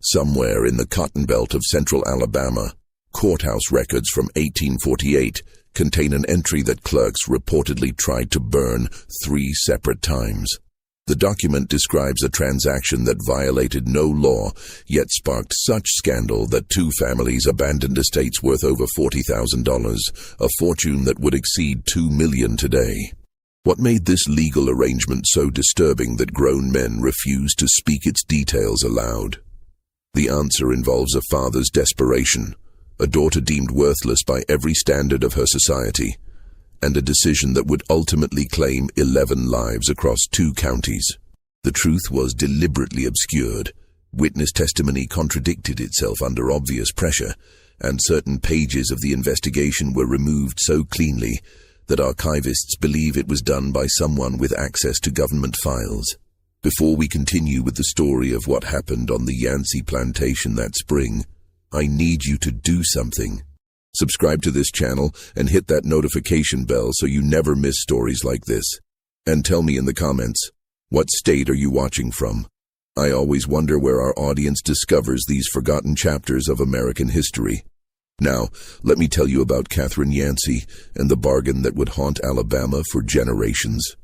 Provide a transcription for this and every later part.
Somewhere in the cotton belt of central Alabama, courthouse records from 1848 contain an entry that clerks reportedly tried to burn 3 separate times. The document describes a transaction that violated no law, yet sparked such scandal that 2 families abandoned estates worth over $40,000, a fortune that would exceed $2 million today. What made this legal arrangement so disturbing that grown men refused to speak its details aloud? The answer involves a father's desperation, a daughter deemed worthless by every standard of her society, and a decision that would ultimately claim 11 lives across 2 counties. The truth was deliberately obscured, witness testimony contradicted itself under obvious pressure, and certain pages of the investigation were removed so cleanly that archivists believe it was done by someone with access to government files. Before we continue with the story of what happened on the Yancey plantation that spring, I need you to do something. Subscribe to this channel and hit that notification bell so you never miss stories like this. And tell me in the comments, what state are you watching from? I always wonder where our audience discovers these forgotten chapters of American history. Now, let me tell you about Catherine Yancey and the bargain that would haunt Alabama for generations.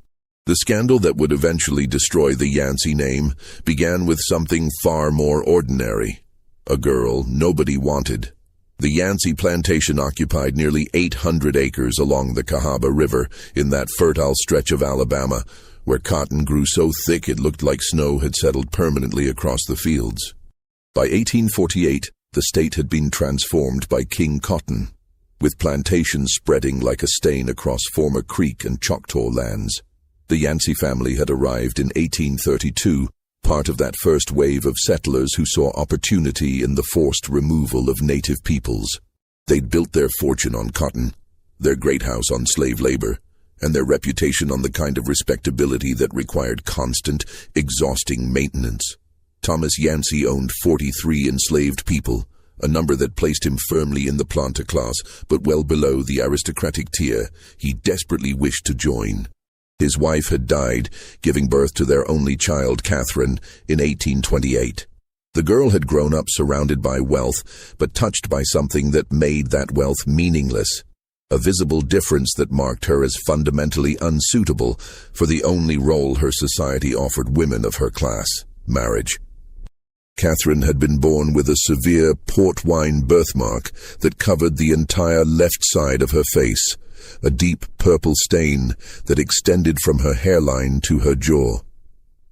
The scandal that would eventually destroy the Yancey name began with something far more ordinary. A girl nobody wanted. The Yancey plantation occupied nearly 800 acres along the Cahaba River in that fertile stretch of Alabama, where cotton grew so thick it looked like snow had settled permanently across the fields. By 1848, the state had been transformed by King Cotton, with plantations spreading like a stain across former Creek and Choctaw lands. The Yancey family had arrived in 1832, part of that first wave of settlers who saw opportunity in the forced removal of native peoples. They'd built their fortune on cotton, their great house on slave labor, and their reputation on the kind of respectability that required constant, exhausting maintenance. Thomas Yancey owned 43 enslaved people, a number that placed him firmly in the planter class, but well below the aristocratic tier he desperately wished to join. His wife had died, giving birth to their only child, Catherine, in 1828. The girl had grown up surrounded by wealth, but touched by something that made that wealth meaningless, a visible difference that marked her as fundamentally unsuitable for the only role her society offered women of her class, marriage. Catherine had been born with a severe port wine birthmark that covered the entire left side of her face, a deep purple stain that extended from her hairline to her jaw.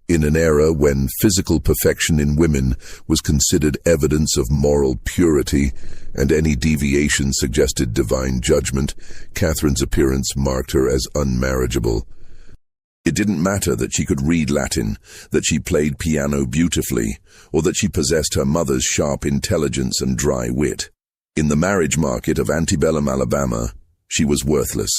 In an era when physical perfection in women was considered evidence of moral purity and any deviation suggested divine judgment, Catherine's appearance marked her as unmarriageable. It didn't matter that she could read Latin, that she played piano beautifully, or that she possessed her mother's sharp intelligence and dry wit. In the marriage market of antebellum Alabama, she was worthless.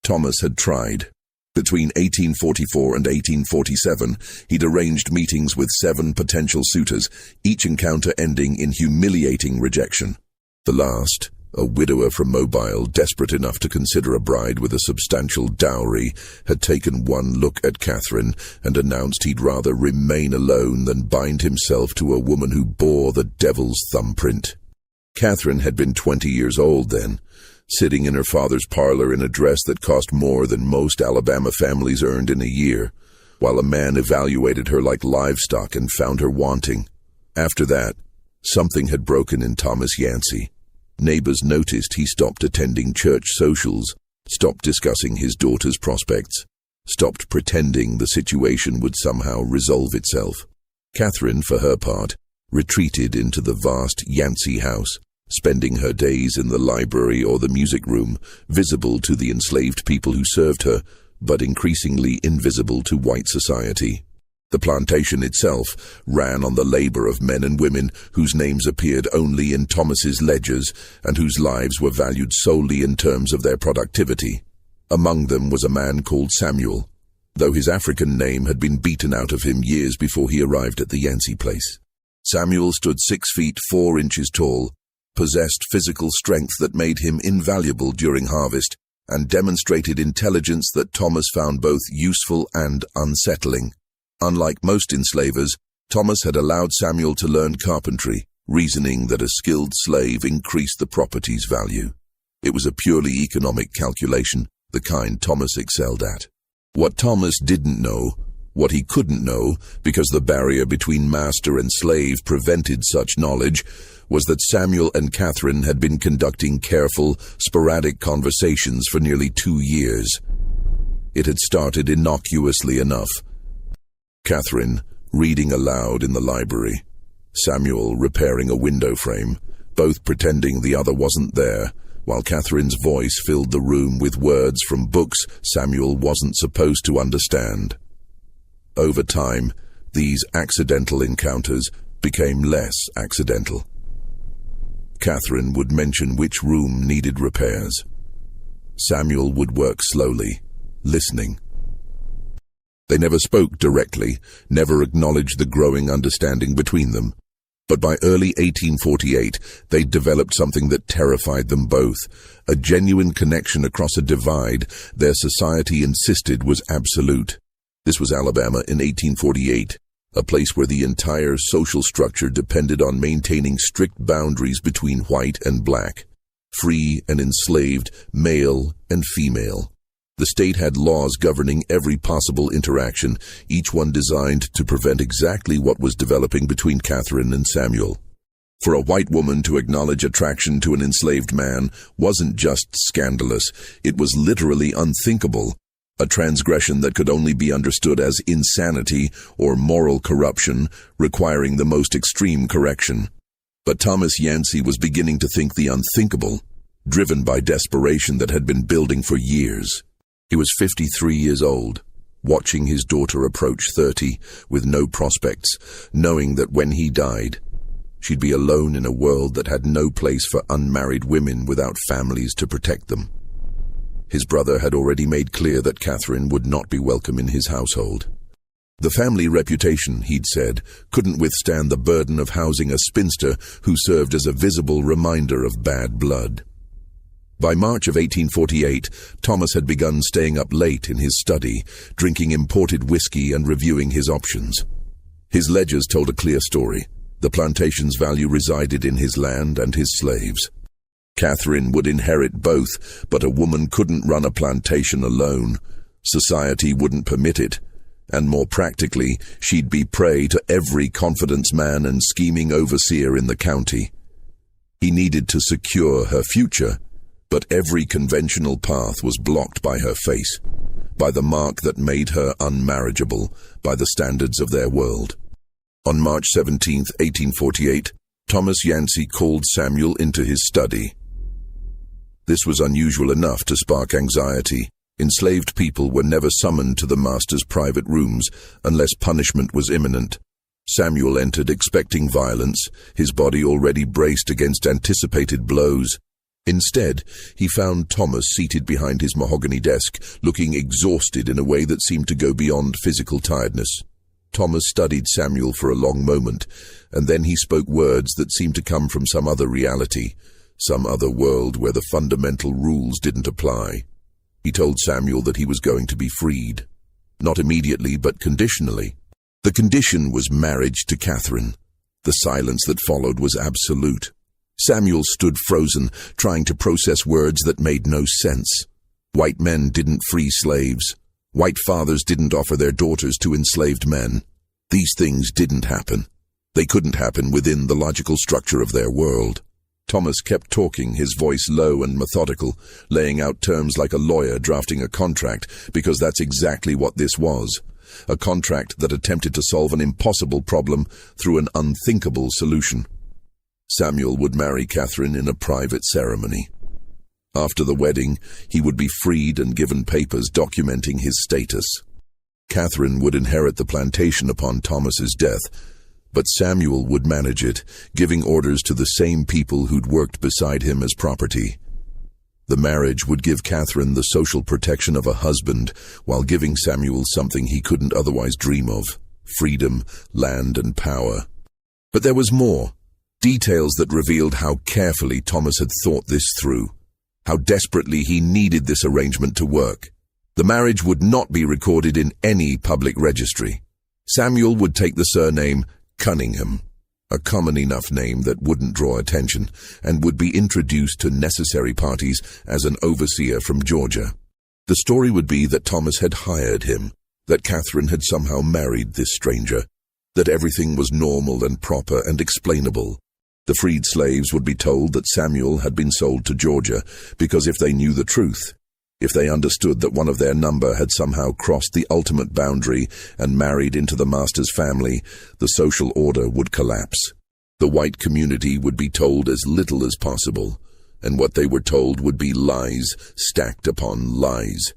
Thomas had tried. Between 1844 and 1847, he'd arranged meetings with 7 potential suitors, each encounter ending in humiliating rejection. The last, a widower from Mobile, desperate enough to consider a bride with a substantial dowry, had taken one look at Catherine and announced he'd rather remain alone than bind himself to a woman who bore the devil's thumbprint. Catherine had been 20 years old then, sitting in her father's parlor in a dress that cost more than most Alabama families earned in a year, while a man evaluated her like livestock and found her wanting. After that, something had broken in Thomas Yancey. Neighbors noticed he stopped attending church socials, stopped discussing his daughter's prospects, stopped pretending the situation would somehow resolve itself. Catherine, for her part, retreated into the vast Yancey house, spending her days in the library or the music room, visible to the enslaved people who served her, but increasingly invisible to white society. The plantation itself ran on the labor of men and women whose names appeared only in Thomas's ledgers and whose lives were valued solely in terms of their productivity. Among them was a man called Samuel, though his African name had been beaten out of him years before he arrived at the Yancey place. Samuel stood 6 feet 4 inches tall, possessed physical strength that made him invaluable during harvest, and demonstrated intelligence that Thomas found both useful and unsettling. Unlike most enslavers, Thomas had allowed Samuel to learn carpentry, reasoning that a skilled slave increased the property's value. It was a purely economic calculation, the kind Thomas excelled at. What Thomas didn't know, what he couldn't know, because the barrier between master and slave prevented such knowledge, was that Samuel and Catherine had been conducting careful, sporadic conversations for nearly 2 years. It had started innocuously enough. Catherine reading aloud in the library, Samuel repairing a window frame, both pretending the other wasn't there, while Catherine's voice filled the room with words from books Samuel wasn't supposed to understand. Over time, these accidental encounters became less accidental. Catherine would mention which room needed repairs. Samuel would work slowly, listening. They never spoke directly, never acknowledged the growing understanding between them. But by early 1848, they'd developed something that terrified them both, a genuine connection across a divide their society insisted was absolute. This was Alabama in 1848, a place where the entire social structure depended on maintaining strict boundaries between white and black, free and enslaved, male and female. The state had laws governing every possible interaction, each one designed to prevent exactly what was developing between Catherine and Samuel. For a white woman to acknowledge attraction to an enslaved man wasn't just scandalous, it was literally unthinkable, a transgression that could only be understood as insanity or moral corruption, requiring the most extreme correction. But Thomas Yancey was beginning to think the unthinkable, driven by desperation that had been building for years. He was 53 years old, watching his daughter approach 30 with no prospects, knowing that when he died, she'd be alone in a world that had no place for unmarried women without families to protect them. His brother had already made clear that Catherine would not be welcome in his household. The family reputation, he'd said, couldn't withstand the burden of housing a spinster who served as a visible reminder of bad blood. By March of 1848, Thomas had begun staying up late in his study, drinking imported whiskey and reviewing his options. His ledgers told a clear story. The plantation's value resided in his land and his slaves. Catherine would inherit both, but a woman couldn't run a plantation alone. Society wouldn't permit it. And more practically, she'd be prey to every confidence man and scheming overseer in the county. He needed to secure her future, but every conventional path was blocked by her face, by the mark that made her unmarriageable, by the standards of their world. On March 17, 1848, Thomas Yancey called Samuel into his study. This was unusual enough to spark anxiety. Enslaved people were never summoned to the master's private rooms unless punishment was imminent. Samuel entered expecting violence, his body already braced against anticipated blows. Instead, he found Thomas seated behind his mahogany desk, looking exhausted in a way that seemed to go beyond physical tiredness. Thomas studied Samuel for a long moment, and then he spoke words that seemed to come from some other reality, some other world where the fundamental rules didn't apply. He told Samuel that he was going to be freed. Not immediately, but conditionally. The condition was marriage to Catherine. The silence that followed was absolute. Samuel stood frozen, trying to process words that made no sense. White men didn't free slaves. White fathers didn't offer their daughters to enslaved men. These things didn't happen. They couldn't happen within the logical structure of their world. Thomas kept talking, his voice low and methodical, laying out terms like a lawyer drafting a contract, because that's exactly what this was. A contract that attempted to solve an impossible problem through an unthinkable solution. Samuel would marry Catherine in a private ceremony. After the wedding, he would be freed and given papers documenting his status. Catherine would inherit the plantation upon Thomas's death, but Samuel would manage it, giving orders to the same people who'd worked beside him as property. The marriage would give Catherine the social protection of a husband, while giving Samuel something he couldn't otherwise dream of: freedom, land, and power. But there was more. Details that revealed how carefully Thomas had thought this through, how desperately he needed this arrangement to work. The marriage would not be recorded in any public registry. Samuel would take the surname Cunningham, a common enough name that wouldn't draw attention and would be introduced to necessary parties as an overseer from Georgia. The story would be that Thomas had hired him, that Catherine had somehow married this stranger, that everything was normal and proper and explainable. The freed slaves would be told that Samuel had been sold to Georgia because if they knew the truth, if they understood that one of their number had somehow crossed the ultimate boundary and married into the master's family, the social order would collapse. The white community would be told as little as possible, and what they were told would be lies stacked upon lies,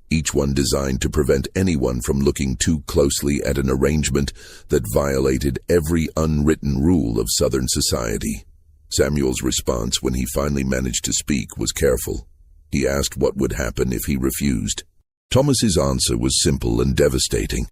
each one designed to prevent anyone from looking too closely at an arrangement that violated every unwritten rule of Southern society. Samuel's response when he finally managed to speak was careful. He asked what would happen if he refused. Thomas's answer was simple and devastating.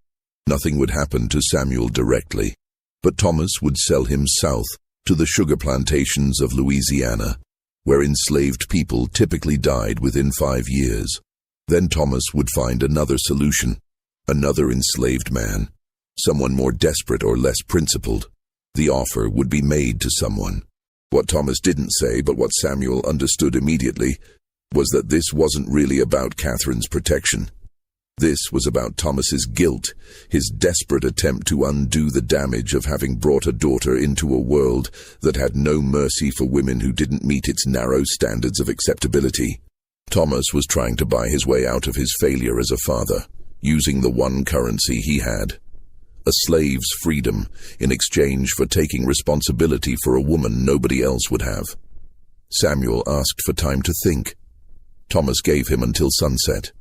Nothing would happen to Samuel directly, but Thomas would sell him south to the sugar plantations of Louisiana, where enslaved people typically died within 5 years. Then Thomas would find another solution, another enslaved man, someone more desperate or less principled. The offer would be made to someone. What Thomas didn't say, but what Samuel understood immediately, was that this wasn't really about Catherine's protection. This was about Thomas's guilt, his desperate attempt to undo the damage of having brought a daughter into a world that had no mercy for women who didn't meet its narrow standards of acceptability. Thomas was trying to buy his way out of his failure as a father, using the one currency he had, a slave's freedom, in exchange for taking responsibility for a woman nobody else would have. Samuel asked for time to think. Thomas gave him until sunset.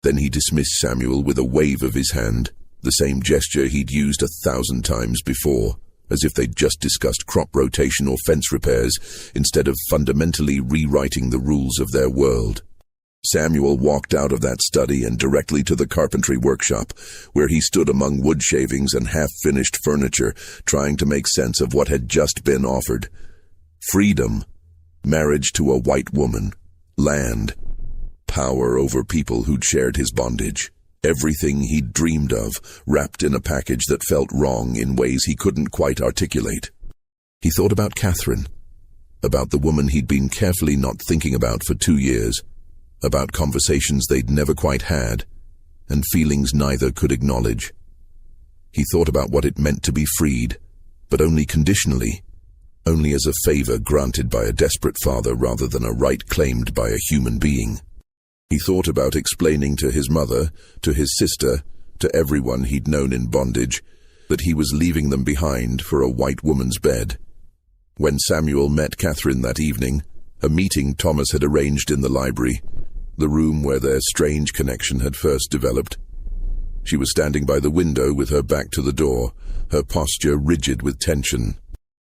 Then he dismissed Samuel with a wave of his hand, the same gesture he'd used 1,000 times before, as if they'd just discussed crop rotation or fence repairs, instead of fundamentally rewriting the rules of their world. Samuel walked out of that study and directly to the carpentry workshop, where he stood among wood shavings and half-finished furniture, trying to make sense of what had just been offered. Freedom, marriage to a white woman, land, power over people who'd shared his bondage. Everything he'd dreamed of, wrapped in a package that felt wrong in ways he couldn't quite articulate. He thought about Catherine, about the woman he'd been carefully not thinking about for 2 years, about conversations they'd never quite had, and feelings neither could acknowledge. He thought about what it meant to be freed, but only conditionally, only as a favor granted by a desperate father rather than a right claimed by a human being. He thought about explaining to his mother, to his sister, to everyone he'd known in bondage, that he was leaving them behind for a white woman's bed. When Samuel met Catherine that evening, a meeting Thomas had arranged in the library, the room where their strange connection had first developed. She was standing by the window with her back to the door, her posture rigid with tension.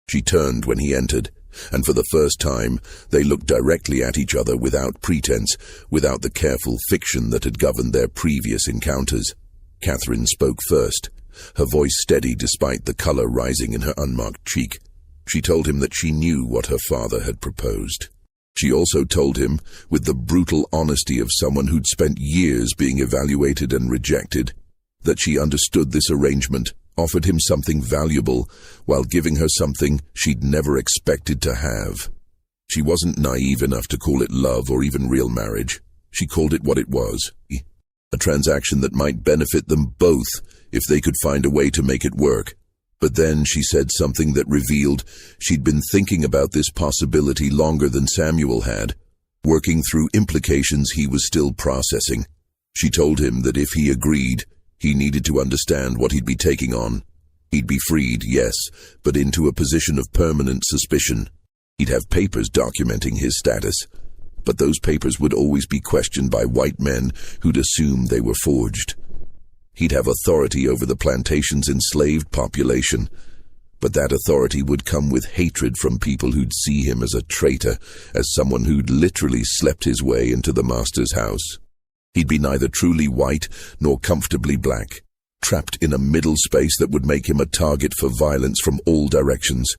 She turned when he entered, and for the first time they looked directly at each other without pretense, without the careful fiction that had governed their previous encounters. Catherine spoke first, her voice steady despite the color rising in her unmarked cheek. She told him that she knew what her father had proposed. She also told him, with the brutal honesty of someone who'd spent years being evaluated and rejected, that she understood this arrangement, offered him something valuable, while giving her something she'd never expected to have. She wasn't naive enough to call it love or even real marriage. She called it what it was, a transaction that might benefit them both if they could find a way to make it work. But then she said something that revealed she'd been thinking about this possibility longer than Samuel had, working through implications he was still processing. She told him that if he agreed, he needed to understand what he'd be taking on. He'd be freed, yes, but into a position of permanent suspicion. He'd have papers documenting his status, but those papers would always be questioned by white men who'd assume they were forged. He'd have authority over the plantation's enslaved population, but that authority would come with hatred from people who'd see him as a traitor, as someone who'd literally slept his way into the master's house. He'd be neither truly white nor comfortably black, trapped in a middle space that would make him a target for violence from all directions.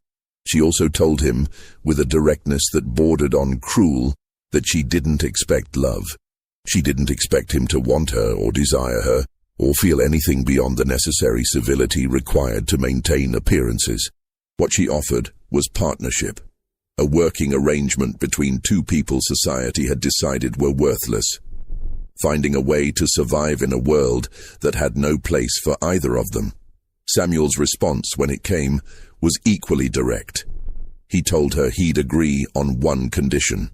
She also told him, with a directness that bordered on cruel, that she didn't expect love. She didn't expect him to want her or desire her. or feel anything beyond the necessary civility required to maintain appearances. What she offered was partnership, a working arrangement between two people society had decided were worthless, finding a way to survive in a world that had no place for either of them. Samuel's response, when it came, was equally direct. He told her he'd agree on one condition: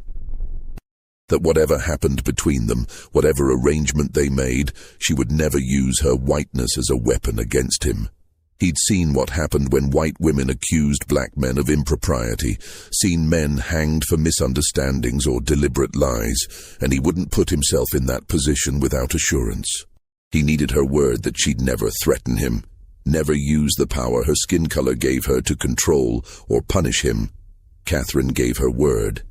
that whatever happened between them, whatever arrangement they made, she would never use her whiteness as a weapon against him. He'd seen what happened when white women accused black men of impropriety, seen men hanged for misunderstandings or deliberate lies, and he wouldn't put himself in that position without assurance. He needed her word that she'd never threaten him, never use the power her skin color gave her to control or punish him. Catherine gave her word.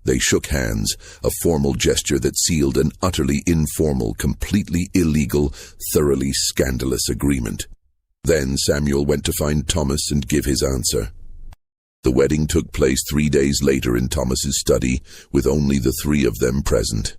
They shook hands, a formal gesture that sealed an utterly informal, completely illegal, thoroughly scandalous agreement. Then Samuel went to find Thomas and give his answer. The wedding took place 3 days later in Thomas's study, with only the three of them present.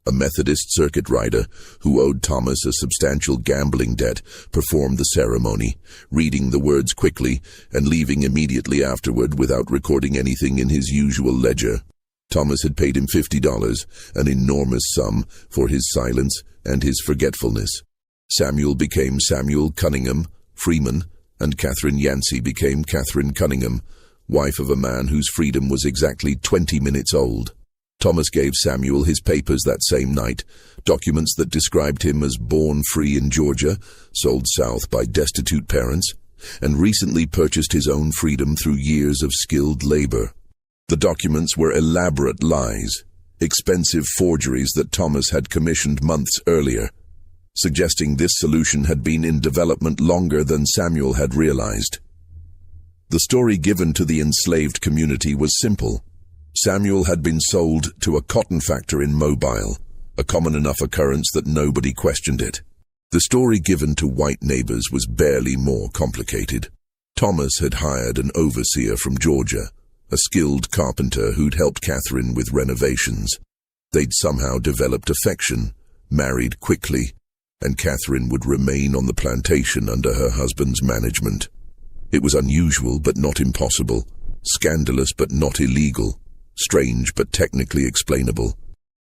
A Methodist circuit rider, who owed Thomas a substantial gambling debt, performed the ceremony, reading the words quickly and leaving immediately afterward without recording anything in his usual ledger. Thomas had paid him $50, an enormous sum, for his silence and his forgetfulness. Samuel became Samuel Cunningham Freeman, and Catherine Yancey became Catherine Cunningham, wife of a man whose freedom was exactly 20 minutes old. Thomas gave Samuel his papers that same night, documents that described him as born free in Georgia, sold south by destitute parents, and recently purchased his own freedom through years of skilled labor. The documents were elaborate lies, expensive forgeries that Thomas had commissioned months earlier, suggesting this solution had been in development longer than Samuel had realized. The story given to the enslaved community was simple. Samuel had been sold to a cotton factor in Mobile, a common enough occurrence that nobody questioned it. The story given to white neighbors was barely more complicated. Thomas had hired an overseer from Georgia, a skilled carpenter who'd helped Catherine with renovations. They'd somehow developed affection, married quickly, and Catherine would remain on the plantation under her husband's management. It was unusual but not impossible, scandalous but not illegal, strange but technically explainable.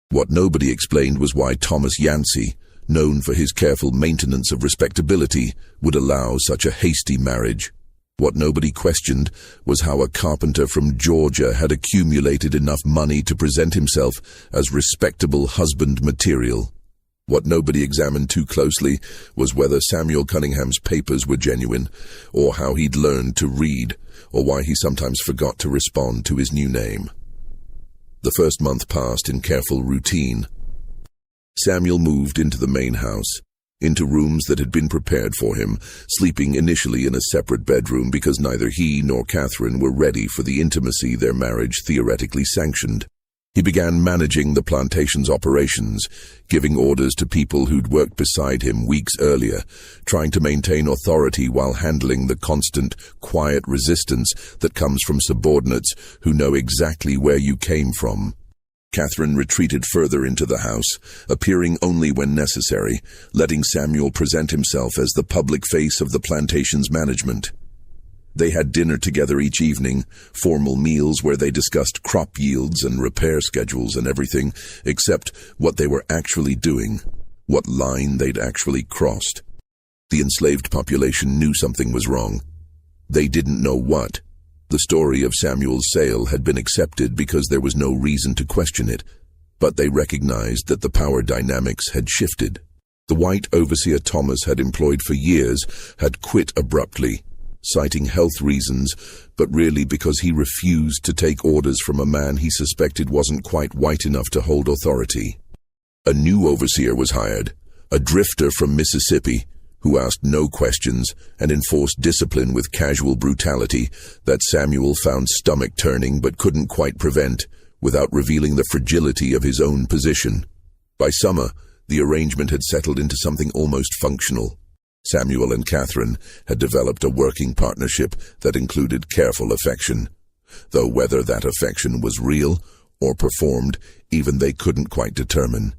What nobody explained was why Thomas Yancey, known for his careful maintenance of respectability, would allow such a hasty marriage. What nobody questioned was how a carpenter from Georgia had accumulated enough money to present himself as respectable husband material. What nobody examined too closely was whether Samuel Cunningham's papers were genuine, or how he'd learned to read, or why he sometimes forgot to respond to his new name. The first month passed in careful routine. Samuel moved into the main house, into rooms that had been prepared for him, sleeping initially in a separate bedroom because neither he nor Catherine were ready for the intimacy their marriage theoretically sanctioned. He began managing the plantation's operations, giving orders to people who'd worked beside him weeks earlier, trying to maintain authority while handling the constant, quiet resistance that comes from subordinates who know exactly where you came from. Catherine retreated further into the house, appearing only when necessary, letting Samuel present himself as the public face of the plantation's management. They had dinner together each evening, formal meals where they discussed crop yields and repair schedules and everything, except what they were actually doing, what line they'd actually crossed. The enslaved population knew something was wrong. They didn't know what. The story of Samuel's sale had been accepted because there was no reason to question it, but they recognized that the power dynamics had shifted. The white overseer Thomas had employed for years had quit abruptly, citing health reasons, but really because he refused to take orders from a man he suspected wasn't quite white enough to hold authority. A new overseer was hired, a drifter from Mississippi, who asked no questions and enforced discipline with casual brutality that Samuel found stomach-turning but couldn't quite prevent, without revealing the fragility of his own position. By summer, the arrangement had settled into something almost functional. Samuel and Catherine had developed a working partnership that included careful affection, though whether that affection was real or performed, even they couldn't quite determine.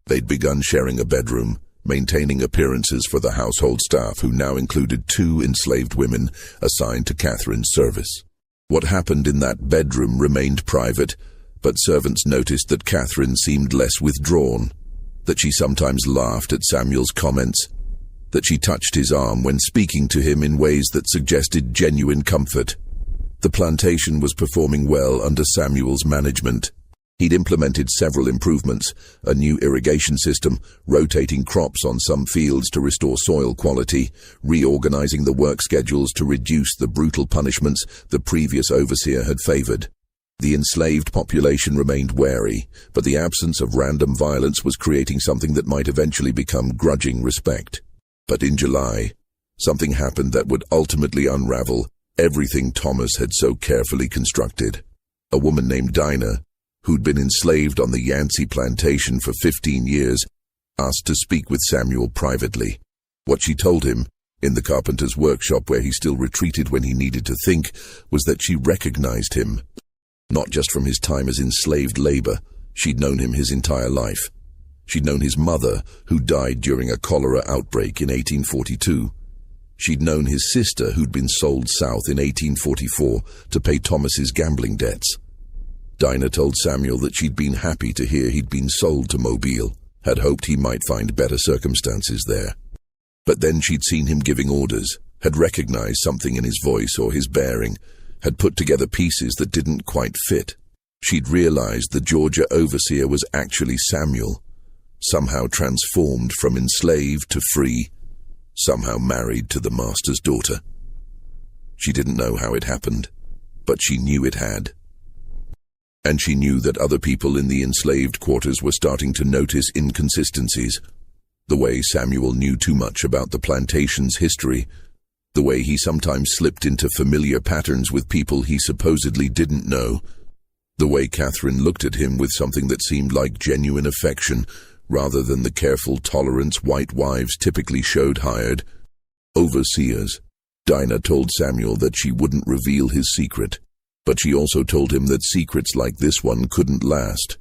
They'd begun sharing a bedroom, maintaining appearances for the household staff, who now included 2 enslaved women assigned to Catherine's service. What happened in that bedroom remained private, but servants noticed that Catherine seemed less withdrawn, that she sometimes laughed at Samuel's comments, that she touched his arm when speaking to him in ways that suggested genuine comfort. The plantation was performing well under Samuel's management. He'd implemented several improvements: a new irrigation system, rotating crops on some fields to restore soil quality, reorganizing the work schedules to reduce the brutal punishments the previous overseer had favored. The enslaved population remained wary, but the absence of random violence was creating something that might eventually become grudging respect. But in July, something happened that would ultimately unravel everything Thomas had so carefully constructed. A woman named Dinah, who'd been enslaved on the Yancey plantation for 15 years, asked to speak with Samuel privately. What she told him, in the carpenter's workshop where he still retreated when he needed to think, was that she recognized him. Not just from his time as enslaved labor, she'd known him his entire life. She'd known his mother, who died during a cholera outbreak in 1842. She'd known his sister, who'd been sold south in 1844 to pay Thomas's gambling debts. Dinah told Samuel that she'd been happy to hear he'd been sold to Mobile, had hoped he might find better circumstances there. But then she'd seen him giving orders, had recognized something in his voice or his bearing, had put together pieces that didn't quite fit. She'd realized the Georgia overseer was actually Samuel, somehow transformed from enslaved to free, somehow married to the master's daughter. She didn't know how it happened, but she knew it had. And she knew that other people in the enslaved quarters were starting to notice inconsistencies. The way Samuel knew too much about the plantation's history, the way he sometimes slipped into familiar patterns with people he supposedly didn't know, the way Catherine looked at him with something that seemed like genuine affection, rather than the careful tolerance white wives typically showed hired overseers. Dinah told Samuel that she wouldn't reveal his secret, but she also told him that secrets like this one couldn't last,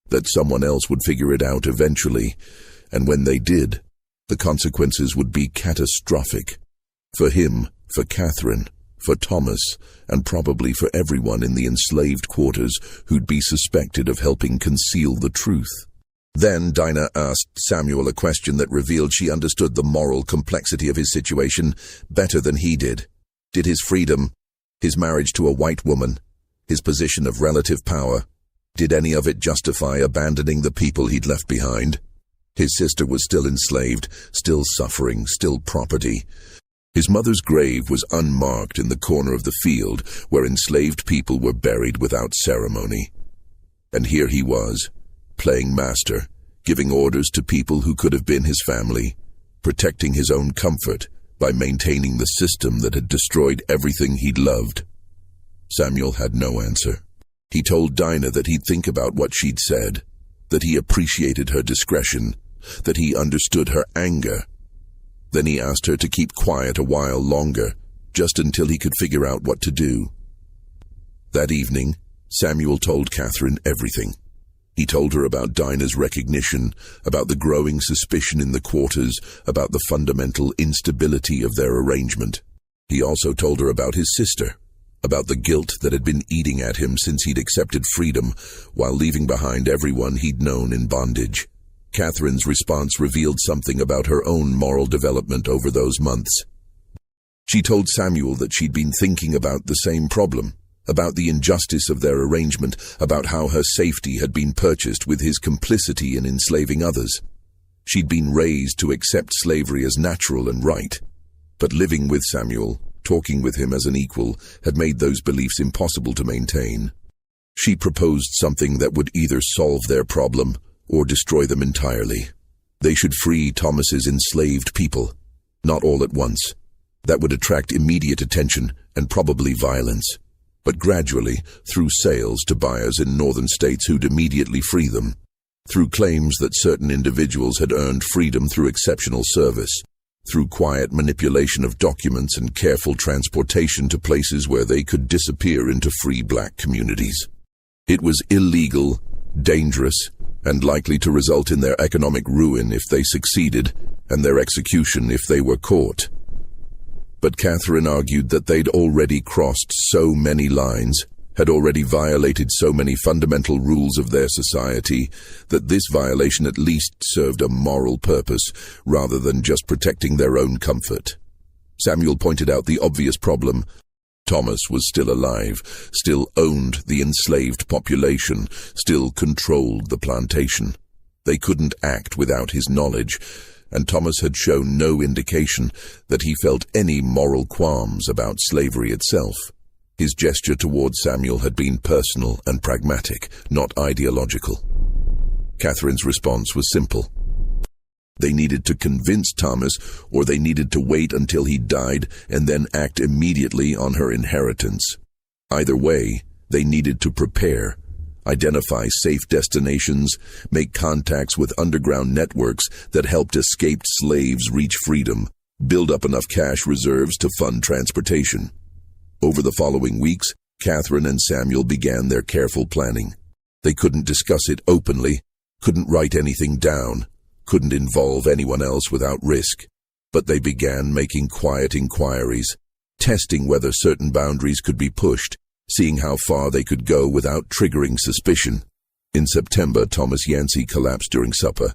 that someone else would figure it out eventually, and when they did, the consequences would be catastrophic. For him, for Catherine, for Thomas, and probably for everyone in the enslaved quarters who'd be suspected of helping conceal the truth. Then Dinah asked Samuel a question that revealed she understood the moral complexity of his situation better than he did. Did his freedom, his marriage to a white woman, his position of relative power, did any of it justify abandoning the people he'd left behind? His sister was still enslaved, still suffering, still property. His mother's grave was unmarked in the corner of the field where enslaved people were buried without ceremony. And here he was, playing master, giving orders to people who could have been his family, protecting his own comfort by maintaining the system that had destroyed everything he'd loved. Samuel had no answer. He told Dinah that he'd think about what she'd said, that he appreciated her discretion, that he understood her anger. Then he asked her to keep quiet a while longer, just until he could figure out what to do. That evening, Samuel told Catherine everything. He told her about Dinah's recognition, about the growing suspicion in the quarters, about the fundamental instability of their arrangement. He also told her about his sister, about the guilt that had been eating at him since he'd accepted freedom, while leaving behind everyone he'd known in bondage. Catherine's response revealed something about her own moral development over those months. She told Samuel that she'd been thinking about the same problem, about the injustice of their arrangement, about how her safety had been purchased with his complicity in enslaving others. She'd been raised to accept slavery as natural and right, but living with Samuel, talking with him as an equal, had made those beliefs impossible to maintain. She proposed something that would either solve their problem or destroy them entirely. They should free Thomas's enslaved people, not all at once. That would attract immediate attention and probably violence, but gradually, through sales to buyers in northern states who'd immediately free them, through claims that certain individuals had earned freedom through exceptional service, through quiet manipulation of documents and careful transportation to places where they could disappear into free black communities. It was illegal, dangerous, and likely to result in their economic ruin if they succeeded, and their execution if they were caught. But Catherine argued that they'd already crossed so many lines, had already violated so many fundamental rules of their society, that this violation at least served a moral purpose, rather than just protecting their own comfort. Samuel pointed out the obvious problem. Thomas was still alive, still owned the enslaved population, still controlled the plantation. They couldn't act without his knowledge, and Thomas had shown no indication that he felt any moral qualms about slavery itself. His gesture toward Samuel had been personal and pragmatic, not ideological. Catherine's response was simple. They needed to convince Thomas, or they needed to wait until he died and then act immediately on her inheritance. Either way, they needed to prepare, identify safe destinations, make contacts with underground networks that helped escaped slaves reach freedom, build up enough cash reserves to fund transportation. Over the following weeks, Catherine and Samuel began their careful planning. They couldn't discuss it openly, couldn't write anything down, couldn't involve anyone else without risk. But they began making quiet inquiries, testing whether certain boundaries could be pushed, seeing how far they could go without triggering suspicion. In September, Thomas Yancey collapsed during supper.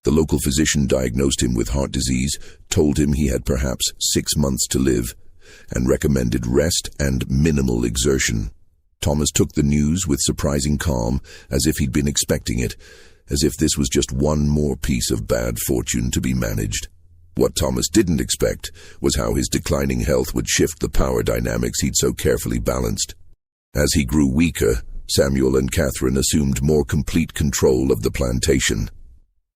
The local physician diagnosed him with heart disease, told him he had perhaps 6 months to live, and recommended rest and minimal exertion. Thomas took the news with surprising calm, as if he'd been expecting it, as if this was just one more piece of bad fortune to be managed. What Thomas didn't expect was how his declining health would shift the power dynamics he'd so carefully balanced. As he grew weaker, Samuel and Catherine assumed more complete control of the plantation.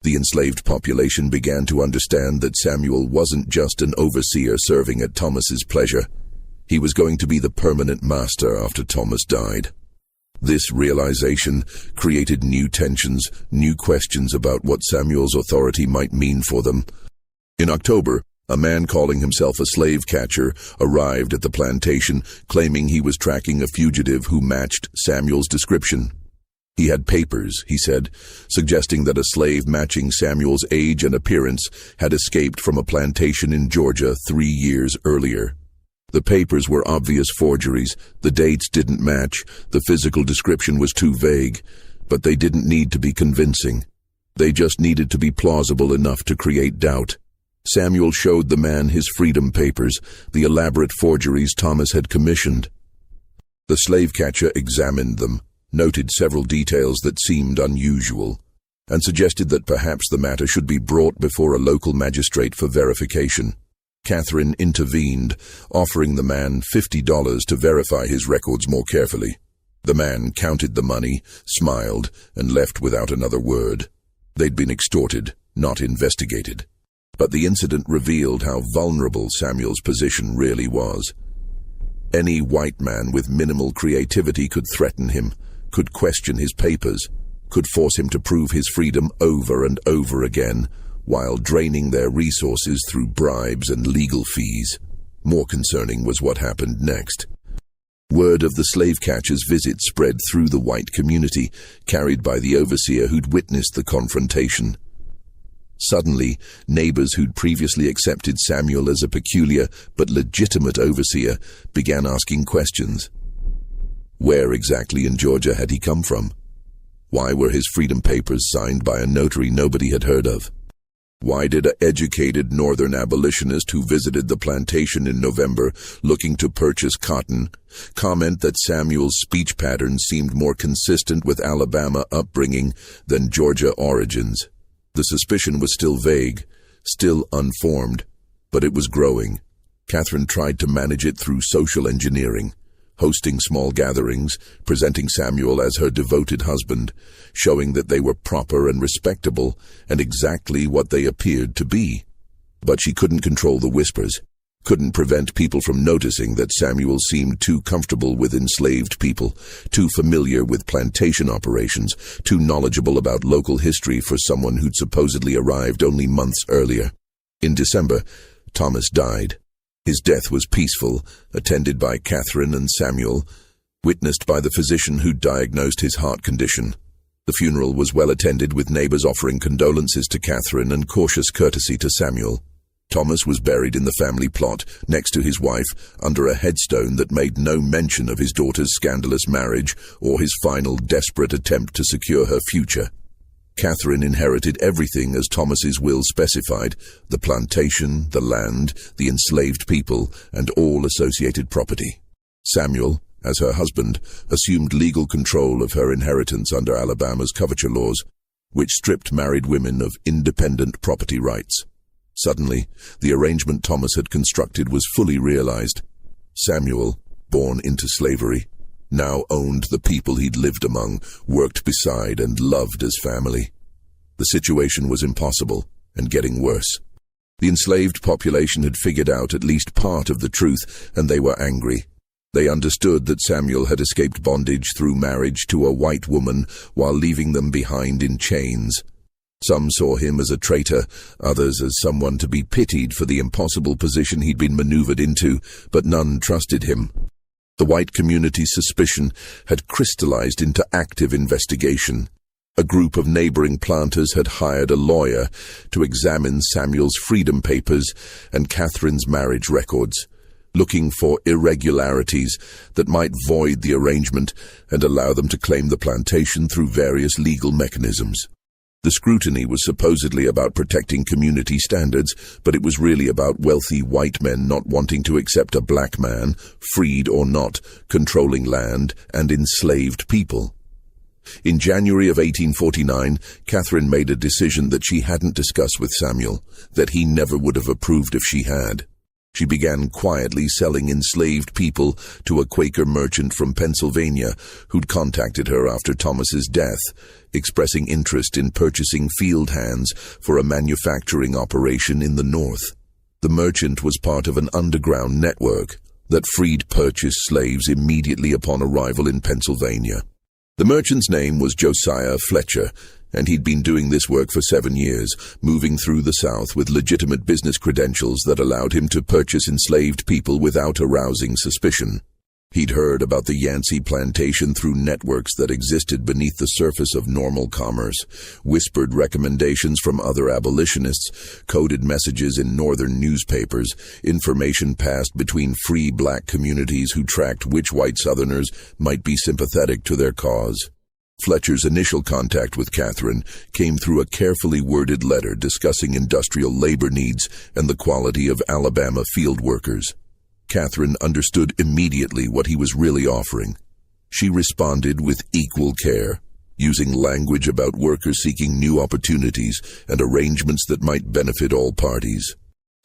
The enslaved population began to understand that Samuel wasn't just an overseer serving at Thomas's pleasure. He was going to be the permanent master after Thomas died. This realization created new tensions, new questions about what Samuel's authority might mean for them. In October, a man calling himself a slave catcher arrived at the plantation, claiming he was tracking a fugitive who matched Samuel's description. He had papers, he said, suggesting that a slave matching Samuel's age and appearance had escaped from a plantation in Georgia 3 years earlier. The papers were obvious forgeries, the dates didn't match, the physical description was too vague, but they didn't need to be convincing. They just needed to be plausible enough to create doubt. Samuel showed the man his freedom papers, the elaborate forgeries Thomas had commissioned. The slave catcher examined them, noted several details that seemed unusual, and suggested that perhaps the matter should be brought before a local magistrate for verification. Catherine intervened, offering the man $50 to verify his records more carefully. The man counted the money, smiled, and left without another word. They'd been extorted, not investigated. But the incident revealed how vulnerable Samuel's position really was. Any white man with minimal creativity could threaten him, could question his papers, could force him to prove his freedom over and over again, while draining their resources through bribes and legal fees. More concerning was what happened next. Word of the slave catcher's visit spread through the white community, carried by the overseer who'd witnessed the confrontation. Suddenly, neighbors who'd previously accepted Samuel as a peculiar but legitimate overseer began asking questions. Where exactly in Georgia had he come from? Why were his freedom papers signed by a notary nobody had heard of? Why did an educated northern abolitionist who visited the plantation in November looking to purchase cotton comment that Samuel's speech patterns seemed more consistent with Alabama upbringing than Georgia origins? The suspicion was still vague, still unformed, but it was growing. Catherine tried to manage it through social engineering, hosting small gatherings, presenting Samuel as her devoted husband, showing that they were proper and respectable and exactly what they appeared to be. But she couldn't control the whispers, couldn't prevent people from noticing that Samuel seemed too comfortable with enslaved people, too familiar with plantation operations, too knowledgeable about local history for someone who'd supposedly arrived only months earlier. In December, Thomas died. His death was peaceful, attended by Catherine and Samuel, witnessed by the physician who diagnosed his heart condition. The funeral was well attended, with neighbors offering condolences to Catherine and cautious courtesy to Samuel. Thomas was buried in the family plot, next to his wife, under a headstone that made no mention of his daughter's scandalous marriage or his final desperate attempt to secure her future. Catherine inherited everything as Thomas's will specified: the plantation, the land, the enslaved people, and all associated property. Samuel, as her husband, assumed legal control of her inheritance under Alabama's coverture laws, which stripped married women of independent property rights. Suddenly, the arrangement Thomas had constructed was fully realized. Samuel, born into slavery, now owned the people he'd lived among, worked beside, and loved as family. The situation was impossible, and getting worse. The enslaved population had figured out at least part of the truth, and they were angry. They understood that Samuel had escaped bondage through marriage to a white woman while leaving them behind in chains. Some saw him as a traitor, others as someone to be pitied for the impossible position he'd been maneuvered into, but none trusted him. The white community's suspicion had crystallized into active investigation. A group of neighboring planters had hired a lawyer to examine Samuel's freedom papers and Catherine's marriage records, looking for irregularities that might void the arrangement and allow them to claim the plantation through various legal mechanisms. The scrutiny was supposedly about protecting community standards, but it was really about wealthy white men not wanting to accept a black man, freed or not, controlling land and enslaved people. In January of 1849, Catherine made a decision that she hadn't discussed with Samuel, that he never would have approved if she had. She began quietly selling enslaved people to a Quaker merchant from Pennsylvania who'd contacted her after Thomas's death, expressing interest in purchasing field hands for a manufacturing operation in the north. The merchant was part of an underground network that freed purchased slaves immediately upon arrival in Pennsylvania. The merchant's name was Josiah Fletcher, and he'd been doing this work for 7 years, moving through the South with legitimate business credentials that allowed him to purchase enslaved people without arousing suspicion. He'd heard about the Yancey plantation through networks that existed beneath the surface of normal commerce, whispered recommendations from other abolitionists, coded messages in northern newspapers, information passed between free black communities who tracked which white Southerners might be sympathetic to their cause. Fletcher's initial contact with Catherine came through a carefully worded letter discussing industrial labor needs and the quality of Alabama field workers. Catherine understood immediately what he was really offering. She responded with equal care, using language about workers seeking new opportunities and arrangements that might benefit all parties.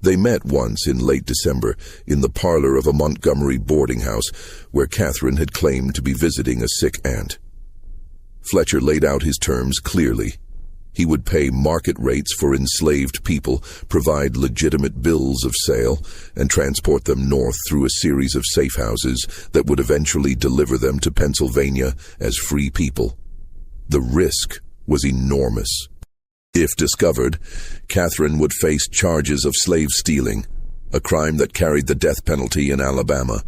They met once in late December in the parlor of a Montgomery boarding house where Catherine had claimed to be visiting a sick aunt. Fletcher laid out his terms clearly. He would pay market rates for enslaved people, provide legitimate bills of sale, and transport them north through a series of safe houses that would eventually deliver them to Pennsylvania as free people. The risk was enormous. If discovered, Catherine would face charges of slave stealing, a crime that carried the death penalty in Alabama.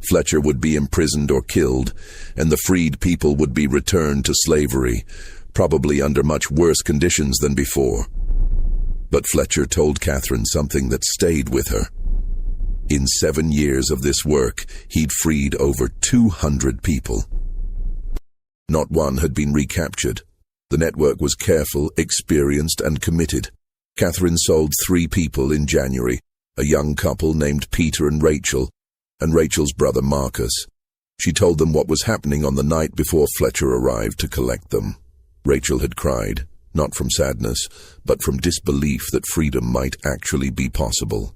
Fletcher would be imprisoned or killed, and the freed people would be returned to slavery, probably under much worse conditions than before. But Fletcher told Catherine something that stayed with her. In 7 years of this work, he'd freed over 200 people. Not one had been recaptured. The network was careful, experienced, and committed. Catherine sold 3 people in January, a young couple named Peter and Rachel's brother Marcus. She told them what was happening on the night before Fletcher arrived to collect them. Rachel had cried, not from sadness, but from disbelief that freedom might actually be possible.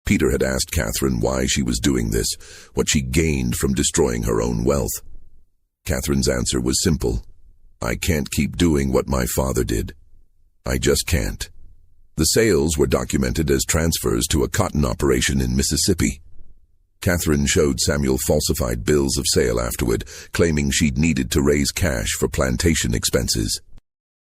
Peter had asked Catherine why she was doing this, what she gained from destroying her own wealth. Catherine's answer was simple: I can't keep doing what my father did. I just can't. The sales were documented as transfers to a cotton operation in Mississippi. Catherine showed Samuel falsified bills of sale afterward, claiming she'd needed to raise cash for plantation expenses.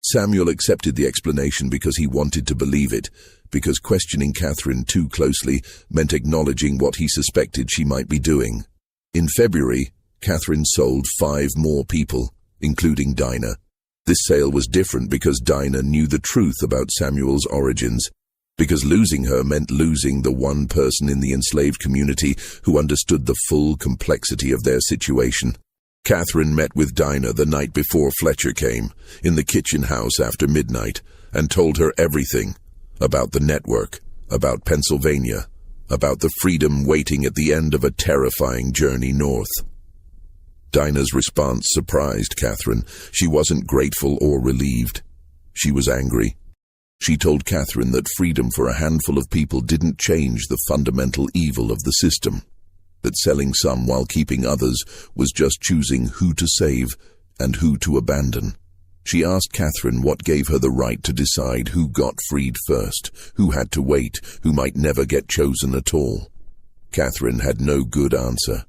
Samuel accepted the explanation because he wanted to believe it, because questioning Catherine too closely meant acknowledging what he suspected she might be doing. In February, Catherine sold 5 more people, including Dinah. This sale was different because Dinah knew the truth about Samuel's origins, because losing her meant losing the one person in the enslaved community who understood the full complexity of their situation. Catherine met with Dinah the night before Fletcher came, in the kitchen house after midnight, and told her everything about the network, about Pennsylvania, about the freedom waiting at the end of a terrifying journey north. Dinah's response surprised Catherine. She wasn't grateful or relieved. She was angry. She told Catherine that freedom for a handful of people didn't change the fundamental evil of the system, that selling some while keeping others was just choosing who to save and who to abandon. She asked Catherine what gave her the right to decide who got freed first, who had to wait, who might never get chosen at all. Catherine had no good answer.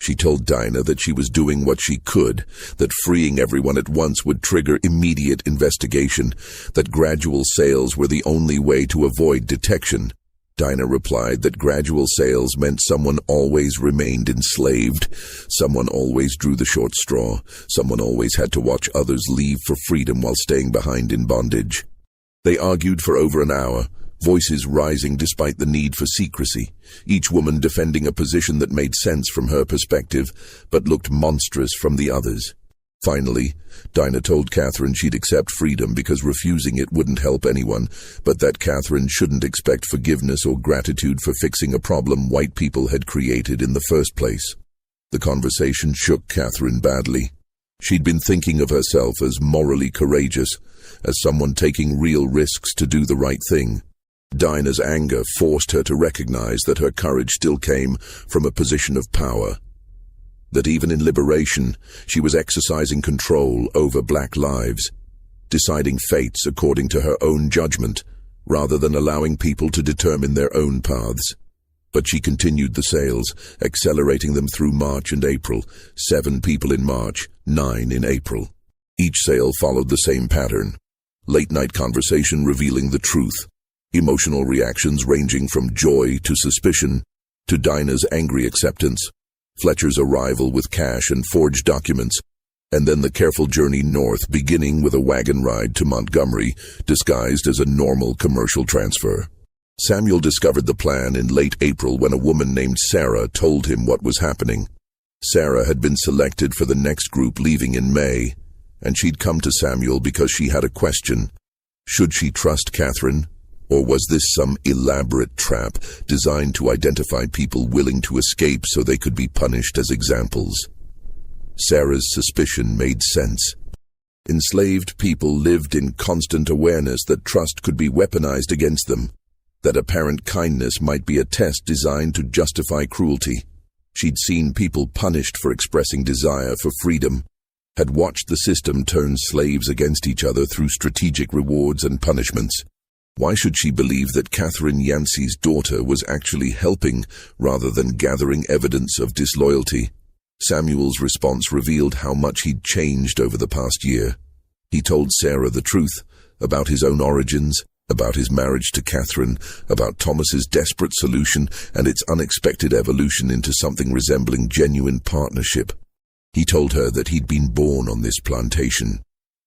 She told Dinah that she was doing what she could, that freeing everyone at once would trigger immediate investigation, that gradual sales were the only way to avoid detection. Dinah replied that gradual sales meant someone always remained enslaved, someone always drew the short straw, someone always had to watch others leave for freedom while staying behind in bondage. They argued for over an hour, voices rising despite the need for secrecy, each woman defending a position that made sense from her perspective, but looked monstrous from the others. Finally, Dinah told Catherine she'd accept freedom because refusing it wouldn't help anyone, but that Catherine shouldn't expect forgiveness or gratitude for fixing a problem white people had created in the first place. The conversation shook Catherine badly. She'd been thinking of herself as morally courageous, as someone taking real risks to do the right thing. Dinah's anger forced her to recognize that her courage still came from a position of power, that even in liberation, she was exercising control over black lives, deciding fates according to her own judgment, rather than allowing people to determine their own paths. But she continued the sales, accelerating them through March and April, 7 people in March, 9 in April. Each sale followed the same pattern. Late-night conversation revealing the truth. Emotional reactions ranging from joy to suspicion, to Dinah's angry acceptance, Fletcher's arrival with cash and forged documents, and then the careful journey north beginning with a wagon ride to Montgomery, disguised as a normal commercial transfer. Samuel discovered the plan in late April when a woman named Sarah told him what was happening. Sarah had been selected for the next group leaving in May, and she'd come to Samuel because she had a question. Should she trust Catherine? Or was this some elaborate trap designed to identify people willing to escape so they could be punished as examples? Sarah's suspicion made sense. Enslaved people lived in constant awareness that trust could be weaponized against them, that apparent kindness might be a test designed to justify cruelty. She'd seen people punished for expressing desire for freedom, had watched the system turn slaves against each other through strategic rewards and punishments. Why should she believe that Catherine Yancey's daughter was actually helping rather than gathering evidence of disloyalty? Samuel's response revealed how much he'd changed over the past year. He told Sarah the truth about his own origins, about his marriage to Catherine, about Thomas's desperate solution and its unexpected evolution into something resembling genuine partnership. He told her that he'd been born on this plantation,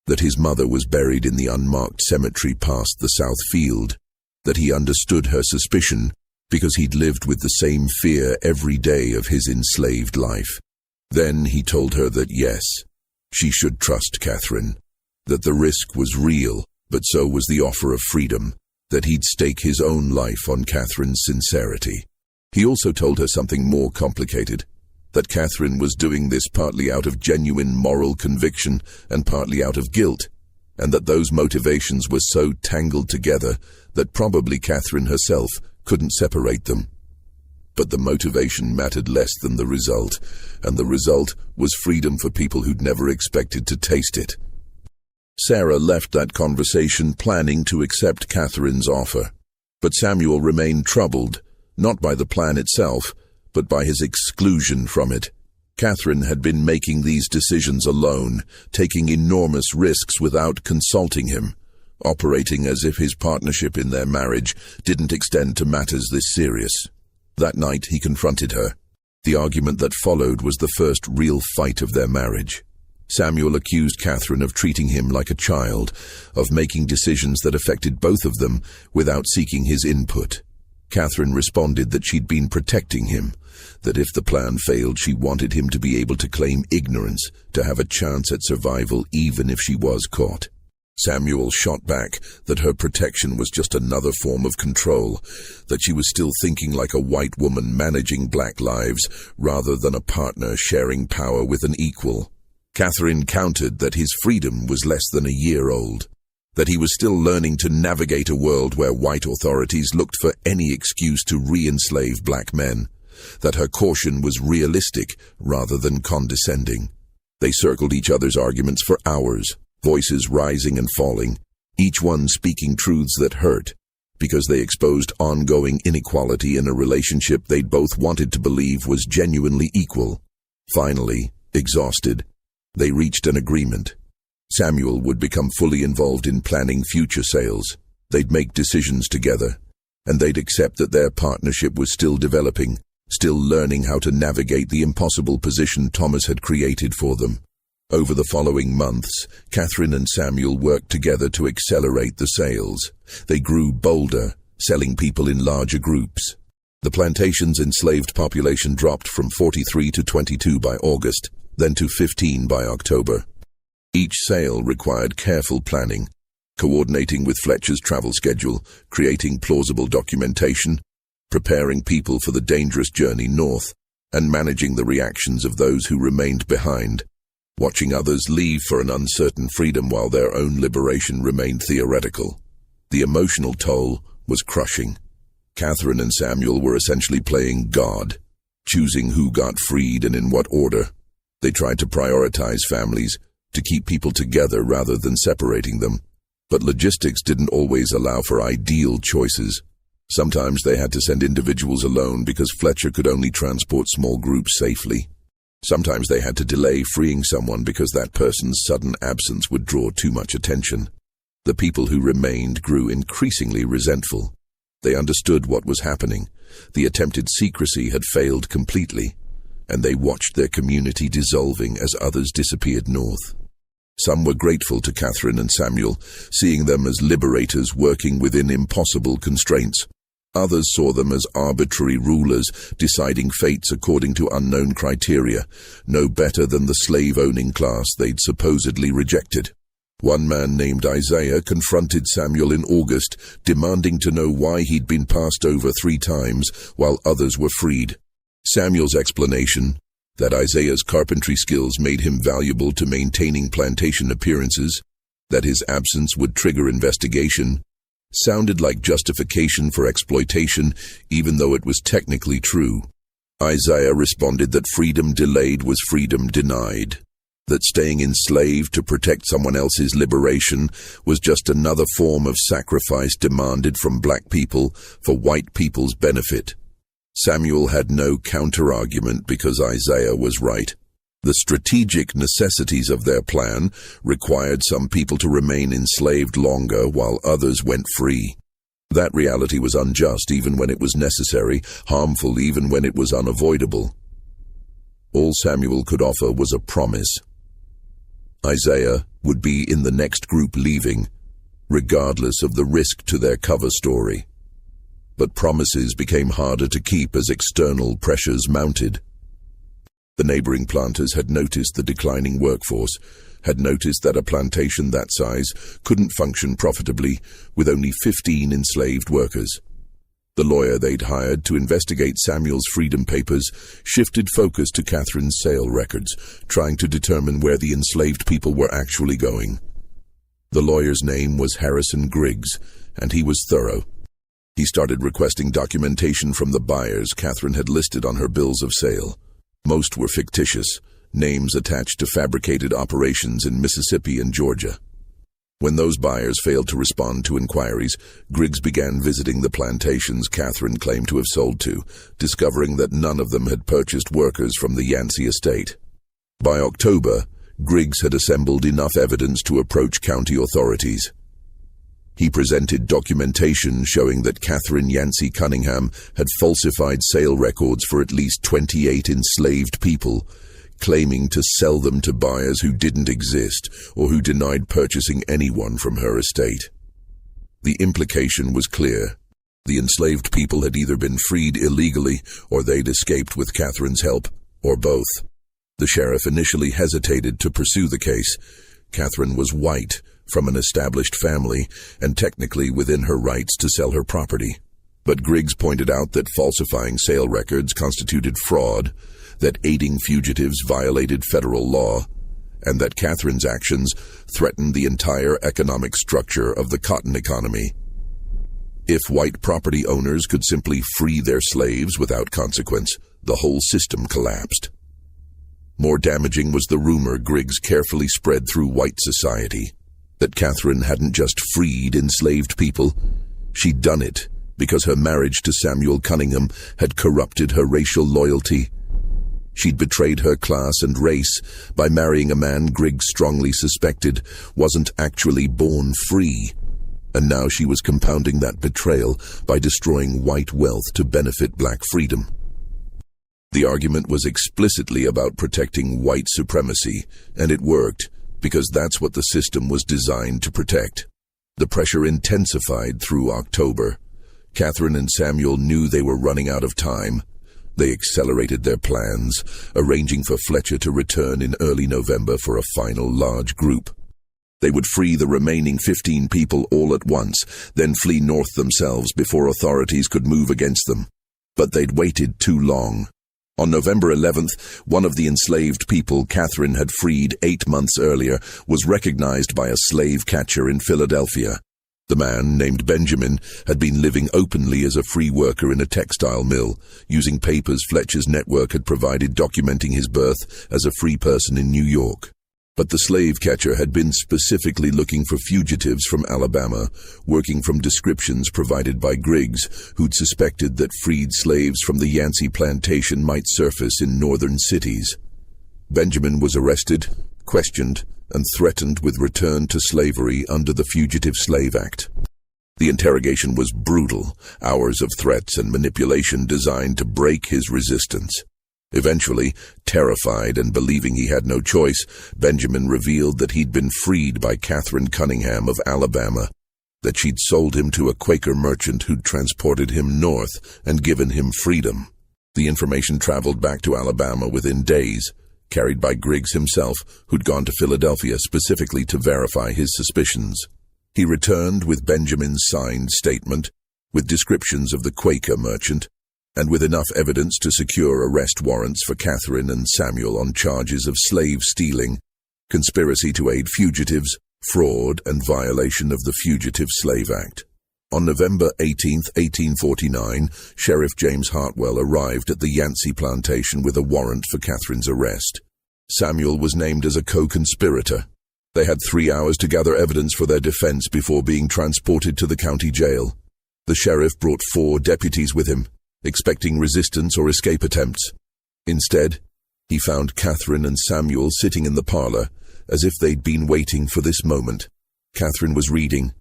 that his mother was buried in the unmarked cemetery past the south field, that he understood her suspicion because he'd lived with the same fear every day of his enslaved life. Then he told her that yes, she should trust Catherine, that the risk was real, but so was the offer of freedom, that he'd stake his own life on Catherine's sincerity. He also told her something more complicated, that Catherine was doing this partly out of genuine moral conviction and partly out of guilt, and that those motivations were so tangled together that probably Catherine herself couldn't separate them. But the motivation mattered less than the result, and the result was freedom for people who'd never expected to taste it. Sarah left that conversation planning to accept Catherine's offer, but Samuel remained troubled, not by the plan itself, but by his exclusion from it. Catherine had been making these decisions alone, taking enormous risks without consulting him, operating as if his partnership in their marriage didn't extend to matters this serious. That night he confronted her. The argument that followed was the first real fight of their marriage. Samuel accused Catherine of treating him like a child, of making decisions that affected both of them without seeking his input. Catherine responded that she'd been protecting him, that if the plan failed she wanted him to be able to claim ignorance, to have a chance at survival even if she was caught. Samuel shot back that her protection was just another form of control, that she was still thinking like a white woman managing black lives rather than a partner sharing power with an equal. Catherine countered that his freedom was less than a year old, that he was still learning to navigate a world where white authorities looked for any excuse to re-enslave black men, that her caution was realistic rather than condescending. They circled each other's arguments for hours, voices rising and falling, each one speaking truths that hurt, because they exposed ongoing inequality in a relationship they'd both wanted to believe was genuinely equal. Finally, exhausted, they reached an agreement. Samuel would become fully involved in planning future sales. They'd make decisions together, and they'd accept that their partnership was still developing, still learning how to navigate the impossible position Thomas had created for them. Over the following months, Catherine and Samuel worked together to accelerate the sales. They grew bolder, selling people in larger groups. The plantation's enslaved population dropped from 43 to 22 by August, then to 15 by October. Each sale required careful planning, coordinating with Fletcher's travel schedule, creating plausible documentation, preparing people for the dangerous journey north, and managing the reactions of those who remained behind. Watching others leave for an uncertain freedom while their own liberation remained theoretical. The emotional toll was crushing. Catherine and Samuel were essentially playing God, choosing who got freed and in what order. They tried to prioritize families, to keep people together rather than separating them. But logistics didn't always allow for ideal choices. Sometimes they had to send individuals alone because Fletcher could only transport small groups safely. Sometimes they had to delay freeing someone because that person's sudden absence would draw too much attention. The people who remained grew increasingly resentful. They understood what was happening. The attempted secrecy had failed completely, and they watched their community dissolving as others disappeared north. Some were grateful to Catherine and Samuel, seeing them as liberators working within impossible constraints. Others saw them as arbitrary rulers, deciding fates according to unknown criteria, no better than the slave-owning class they'd supposedly rejected. One man named Isaiah confronted Samuel in August, demanding to know why he'd been passed over 3 times while others were freed. Samuel's explanation, that Isaiah's carpentry skills made him valuable to maintaining plantation appearances, that his absence would trigger investigation, sounded like justification for exploitation, even though it was technically true. Isaiah responded that freedom delayed was freedom denied, that staying enslaved to protect someone else's liberation was just another form of sacrifice demanded from black people for white people's benefit. Samuel had no counter-argument because Isaiah was right. The strategic necessities of their plan required some people to remain enslaved longer while others went free. That reality was unjust even when it was necessary, harmful even when it was unavoidable. All Samuel could offer was a promise. Isaiah would be in the next group leaving, regardless of the risk to their cover story. But promises became harder to keep as external pressures mounted. The neighboring planters had noticed the declining workforce, had noticed that a plantation that size couldn't function profitably with only 15 enslaved workers. The lawyer they'd hired to investigate Samuel's freedom papers shifted focus to Catherine's sale records, trying to determine where the enslaved people were actually going. The lawyer's name was Harrison Griggs, and he was thorough. He started requesting documentation from the buyers Catherine had listed on her bills of sale. Most were fictitious, names attached to fabricated operations in Mississippi and Georgia. When those buyers failed to respond to inquiries, Griggs began visiting the plantations Catherine claimed to have sold to, discovering that none of them had purchased workers from the Yancey estate. By October, Griggs had assembled enough evidence to approach county authorities. He presented documentation showing that Catherine Yancey Cunningham had falsified sale records for at least 28 enslaved people, claiming to sell them to buyers who didn't exist or who denied purchasing anyone from her estate. The implication was clear. The enslaved people had either been freed illegally or they'd escaped with Catherine's help, or both. The sheriff initially hesitated to pursue the case. Catherine was white, from an established family, and technically within her rights to sell her property. But Griggs pointed out that falsifying sale records constituted fraud, that aiding fugitives violated federal law, and that Catherine's actions threatened the entire economic structure of the cotton economy. If white property owners could simply free their slaves without consequence, the whole system collapsed. More damaging was the rumor Griggs carefully spread through white society, that Catherine hadn't just freed enslaved people, she'd done it because her marriage to Samuel Cunningham had corrupted her racial loyalty. She'd betrayed her class and race by marrying a man Griggs strongly suspected wasn't actually born free, and now she was compounding that betrayal by destroying white wealth to benefit black freedom. The argument was explicitly about protecting white supremacy, and it worked, because that's what the system was designed to protect. The pressure intensified through October. Catherine and Samuel knew they were running out of time. They accelerated their plans, arranging for Fletcher to return in early November for a final large group. They would free the remaining 15 people all at once, then flee north themselves before authorities could move against them. But they'd waited too long. On November 11th, one of the enslaved people Catherine had freed 8 months earlier was recognized by a slave catcher in Philadelphia. The man, named Benjamin, had been living openly as a free worker in a textile mill, using papers Fletcher's network had provided documenting his birth as a free person in New York. But the slave catcher had been specifically looking for fugitives from Alabama, working from descriptions provided by Griggs, who'd suspected that freed slaves from the Yancey plantation might surface in northern cities. Benjamin was arrested, questioned, and threatened with return to slavery under the Fugitive Slave Act. The interrogation was brutal, hours of threats and manipulation designed to break his resistance. Eventually, terrified and believing he had no choice, Benjamin revealed that he'd been freed by Catherine Cunningham of Alabama, that she'd sold him to a Quaker merchant who'd transported him north and given him freedom. The information traveled back to Alabama within days, carried by Griggs himself, who'd gone to Philadelphia specifically to verify his suspicions. He returned with Benjamin's signed statement, with descriptions of the Quaker merchant, and with enough evidence to secure arrest warrants for Catherine and Samuel on charges of slave stealing, conspiracy to aid fugitives, fraud, and violation of the Fugitive Slave Act. On November 18, 1849, Sheriff James Hartwell arrived at the Yancey plantation with a warrant for Catherine's arrest. Samuel was named as a co-conspirator. They had 3 hours to gather evidence for their defense before being transported to the county jail. The sheriff brought 4 deputies with him, expecting resistance or escape attempts. Instead, he found Catherine and Samuel sitting in the parlor, as if they'd been waiting for this moment. Catherine was reading.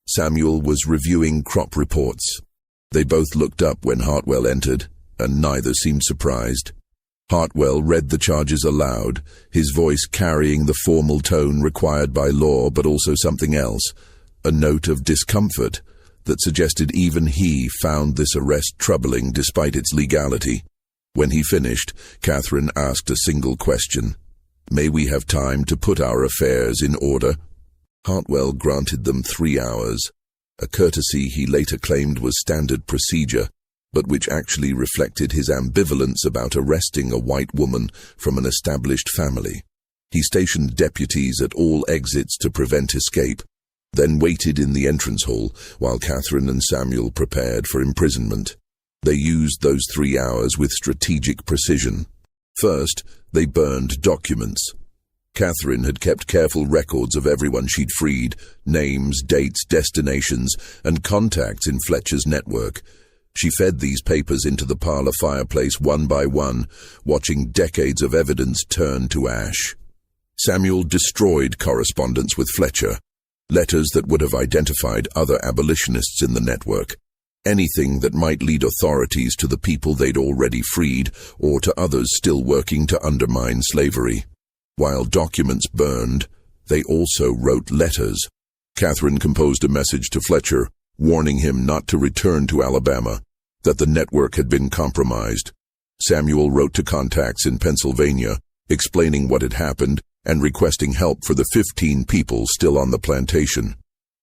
Samuel was reviewing crop reports. They both looked up when Hartwell entered, and neither seemed surprised. Hartwell read the charges aloud, his voice carrying the formal tone required by law, but also something else, a note of discomfort that suggested even he found this arrest troubling despite its legality. When he finished, Catherine asked a single question. "May we have time to put our affairs in order?" Hartwell granted them 3 hours, a courtesy he later claimed was standard procedure, but which actually reflected his ambivalence about arresting a white woman from an established family. He stationed deputies at all exits to prevent escape, then waited in the entrance hall while Catherine and Samuel prepared for imprisonment. They used those 3 hours with strategic precision. First, they burned documents. Catherine had kept careful records of everyone she'd freed, names, dates, destinations, and contacts in Fletcher's network. She fed these papers into the parlor fireplace one by one, watching decades of evidence turn to ash. Samuel destroyed correspondence with Fletcher, letters that would have identified other abolitionists in the network, anything that might lead authorities to the people they'd already freed or to others still working to undermine slavery. While documents burned, they also wrote letters. Catherine composed a message to Fletcher, warning him not to return to Alabama, that the network had been compromised. Samuel wrote to contacts in Pennsylvania, explaining what had happened and requesting help for the 15 people still on the plantation.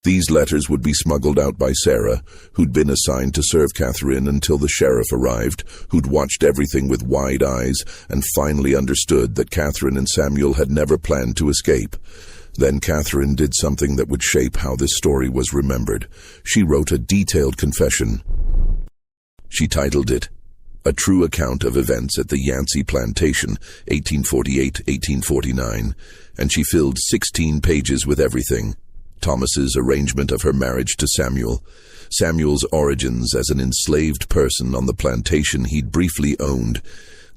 These letters would be smuggled out by Sarah, who'd been assigned to serve Catherine until the sheriff arrived, who'd watched everything with wide eyes and finally understood that Catherine and Samuel had never planned to escape. Then Catherine did something that would shape how this story was remembered. She wrote a detailed confession. She titled it, A True Account of Events at the Yancey Plantation, 1848-1849, and she filled 16 pages with everything. Thomas's arrangement of her marriage to Samuel, Samuel's origins as an enslaved person on the plantation he'd briefly owned,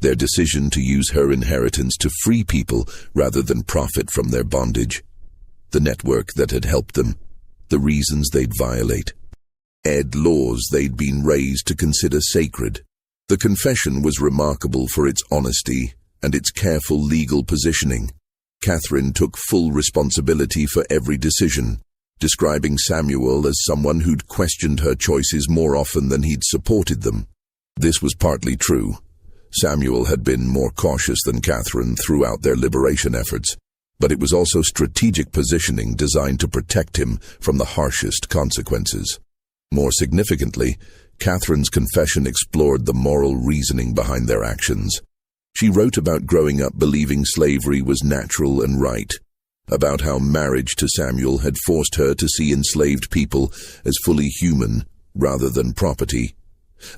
their decision to use her inheritance to free people rather than profit from their bondage, the network that had helped them, the reasons they'd violate, laws they'd been raised to consider sacred. The confession was remarkable for its honesty and its careful legal positioning. Catherine took full responsibility for every decision, describing Samuel as someone who'd questioned her choices more often than he'd supported them. This was partly true. Samuel had been more cautious than Catherine throughout their liberation efforts, but it was also strategic positioning designed to protect him from the harshest consequences. More significantly, Catherine's confession explored the moral reasoning behind their actions. She wrote about growing up believing slavery was natural and right, about how marriage to Samuel had forced her to see enslaved people as fully human rather than property,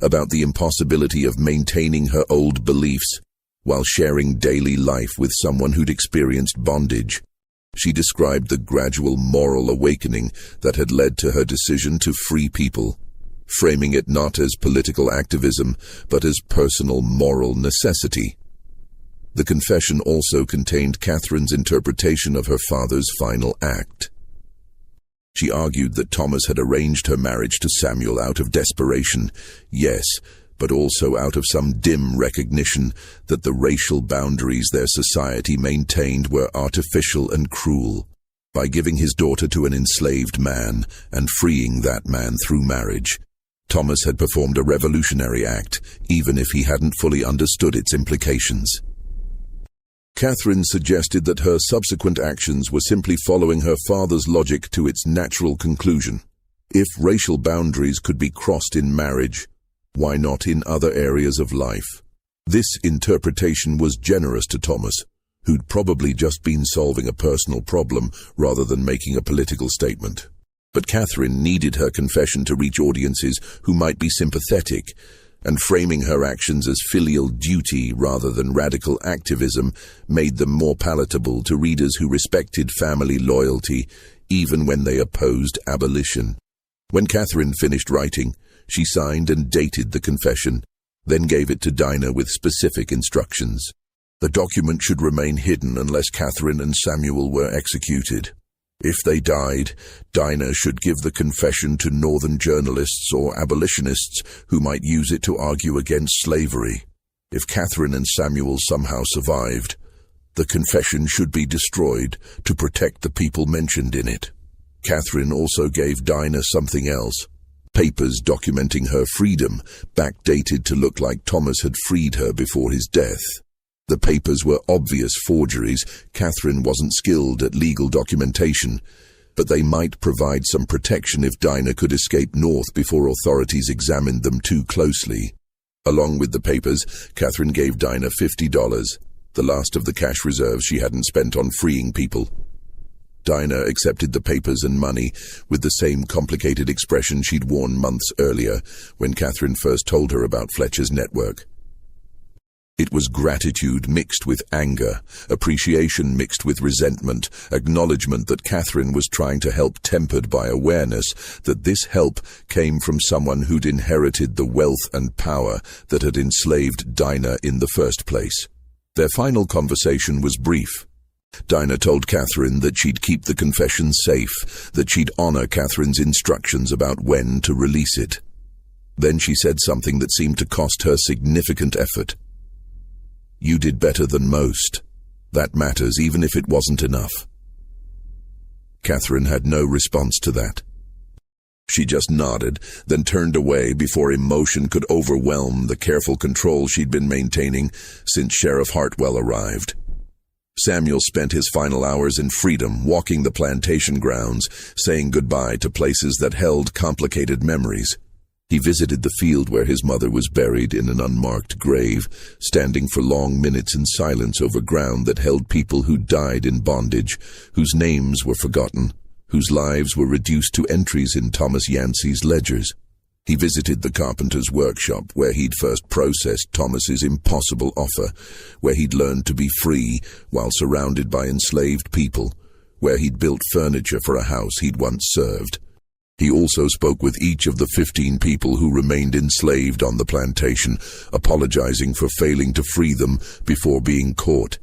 about the impossibility of maintaining her old beliefs while sharing daily life with someone who'd experienced bondage. She described the gradual moral awakening that had led to her decision to free people, framing it not as political activism, but as personal moral necessity. The confession also contained Catherine's interpretation of her father's final act. She argued that Thomas had arranged her marriage to Samuel out of desperation, yes, but also out of some dim recognition that the racial boundaries their society maintained were artificial and cruel. By giving his daughter to an enslaved man and freeing that man through marriage, Thomas had performed a revolutionary act, even if he hadn't fully understood its implications. Catherine suggested that her subsequent actions were simply following her father's logic to its natural conclusion. If racial boundaries could be crossed in marriage, why not in other areas of life? This interpretation was generous to Thomas, who'd probably just been solving a personal problem rather than making a political statement. But Catherine needed her confession to reach audiences who might be sympathetic, and framing her actions as filial duty rather than radical activism made them more palatable to readers who respected family loyalty even when they opposed abolition. When Catherine finished writing, she signed and dated the confession, then gave it to Dinah with specific instructions. The document should remain hidden unless Catherine and Samuel were executed. If they died, Dinah should give the confession to Northern journalists or abolitionists who might use it to argue against slavery. If Catherine and Samuel somehow survived, the confession should be destroyed to protect the people mentioned in it. Catherine also gave Dinah something else, papers documenting her freedom, backdated to look like Thomas had freed her before his death. The papers were obvious forgeries. Catherine wasn't skilled at legal documentation, but they might provide some protection if Dinah could escape north before authorities examined them too closely. Along with the papers, Catherine gave Dinah $50, the last of the cash reserves she hadn't spent on freeing people. Dinah accepted the papers and money with the same complicated expression she'd worn months earlier when Catherine first told her about Fletcher's network. It was gratitude mixed with anger, appreciation mixed with resentment, acknowledgement that Catherine was trying to help, tempered by awareness that this help came from someone who'd inherited the wealth and power that had enslaved Dinah in the first place. Their final conversation was brief. Dinah told Catherine that she'd keep the confession safe, that she'd honor Catherine's instructions about when to release it. Then she said something that seemed to cost her significant effort. "You did better than most. That matters, even if it wasn't enough." Catherine had no response to that. She just nodded, then turned away before emotion could overwhelm the careful control she'd been maintaining since Sheriff Hartwell arrived. Samuel spent his final hours in freedom, walking the plantation grounds, saying goodbye to places that held complicated memories. He visited the field where his mother was buried in an unmarked grave, standing for long minutes in silence over ground that held people who died in bondage, whose names were forgotten, whose lives were reduced to entries in Thomas Yancey's ledgers. He visited the carpenter's workshop, where he'd first processed Thomas's impossible offer, where he'd learned to be free while surrounded by enslaved people, where he'd built furniture for a house he'd once served. He also spoke with each of the 15 people who remained enslaved on the plantation, apologizing for failing to free them before being caught,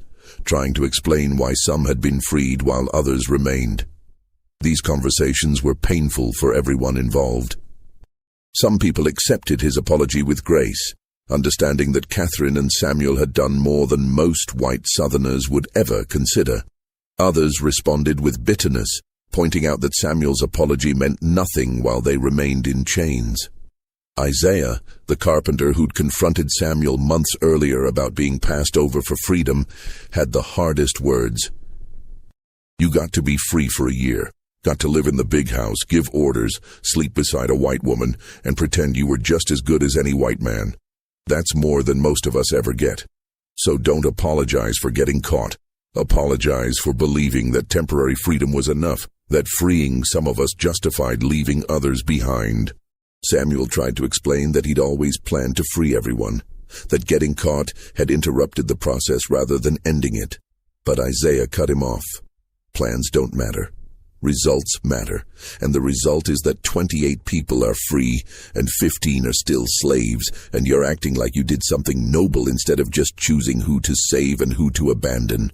trying to explain why some had been freed while others remained. These conversations were painful for everyone involved. Some people accepted his apology with grace, understanding that Catherine and Samuel had done more than most white Southerners would ever consider. Others responded with bitterness, pointing out that Samuel's apology meant nothing while they remained in chains. Isaiah, the carpenter who'd confronted Samuel months earlier about being passed over for freedom, had the hardest words. "You got to be free for a year. Got to live in the big house, give orders, sleep beside a white woman, and pretend you were just as good as any white man. That's more than most of us ever get. So don't apologize for getting caught. Apologize for believing that temporary freedom was enough, that freeing some of us justified leaving others behind." Samuel tried to explain that he'd always planned to free everyone, that getting caught had interrupted the process rather than ending it. But Isaiah cut him off. "Plans don't matter. Results matter, and the result is that 28 people are free and 15 are still slaves, and you're acting like you did something noble instead of just choosing who to save and who to abandon."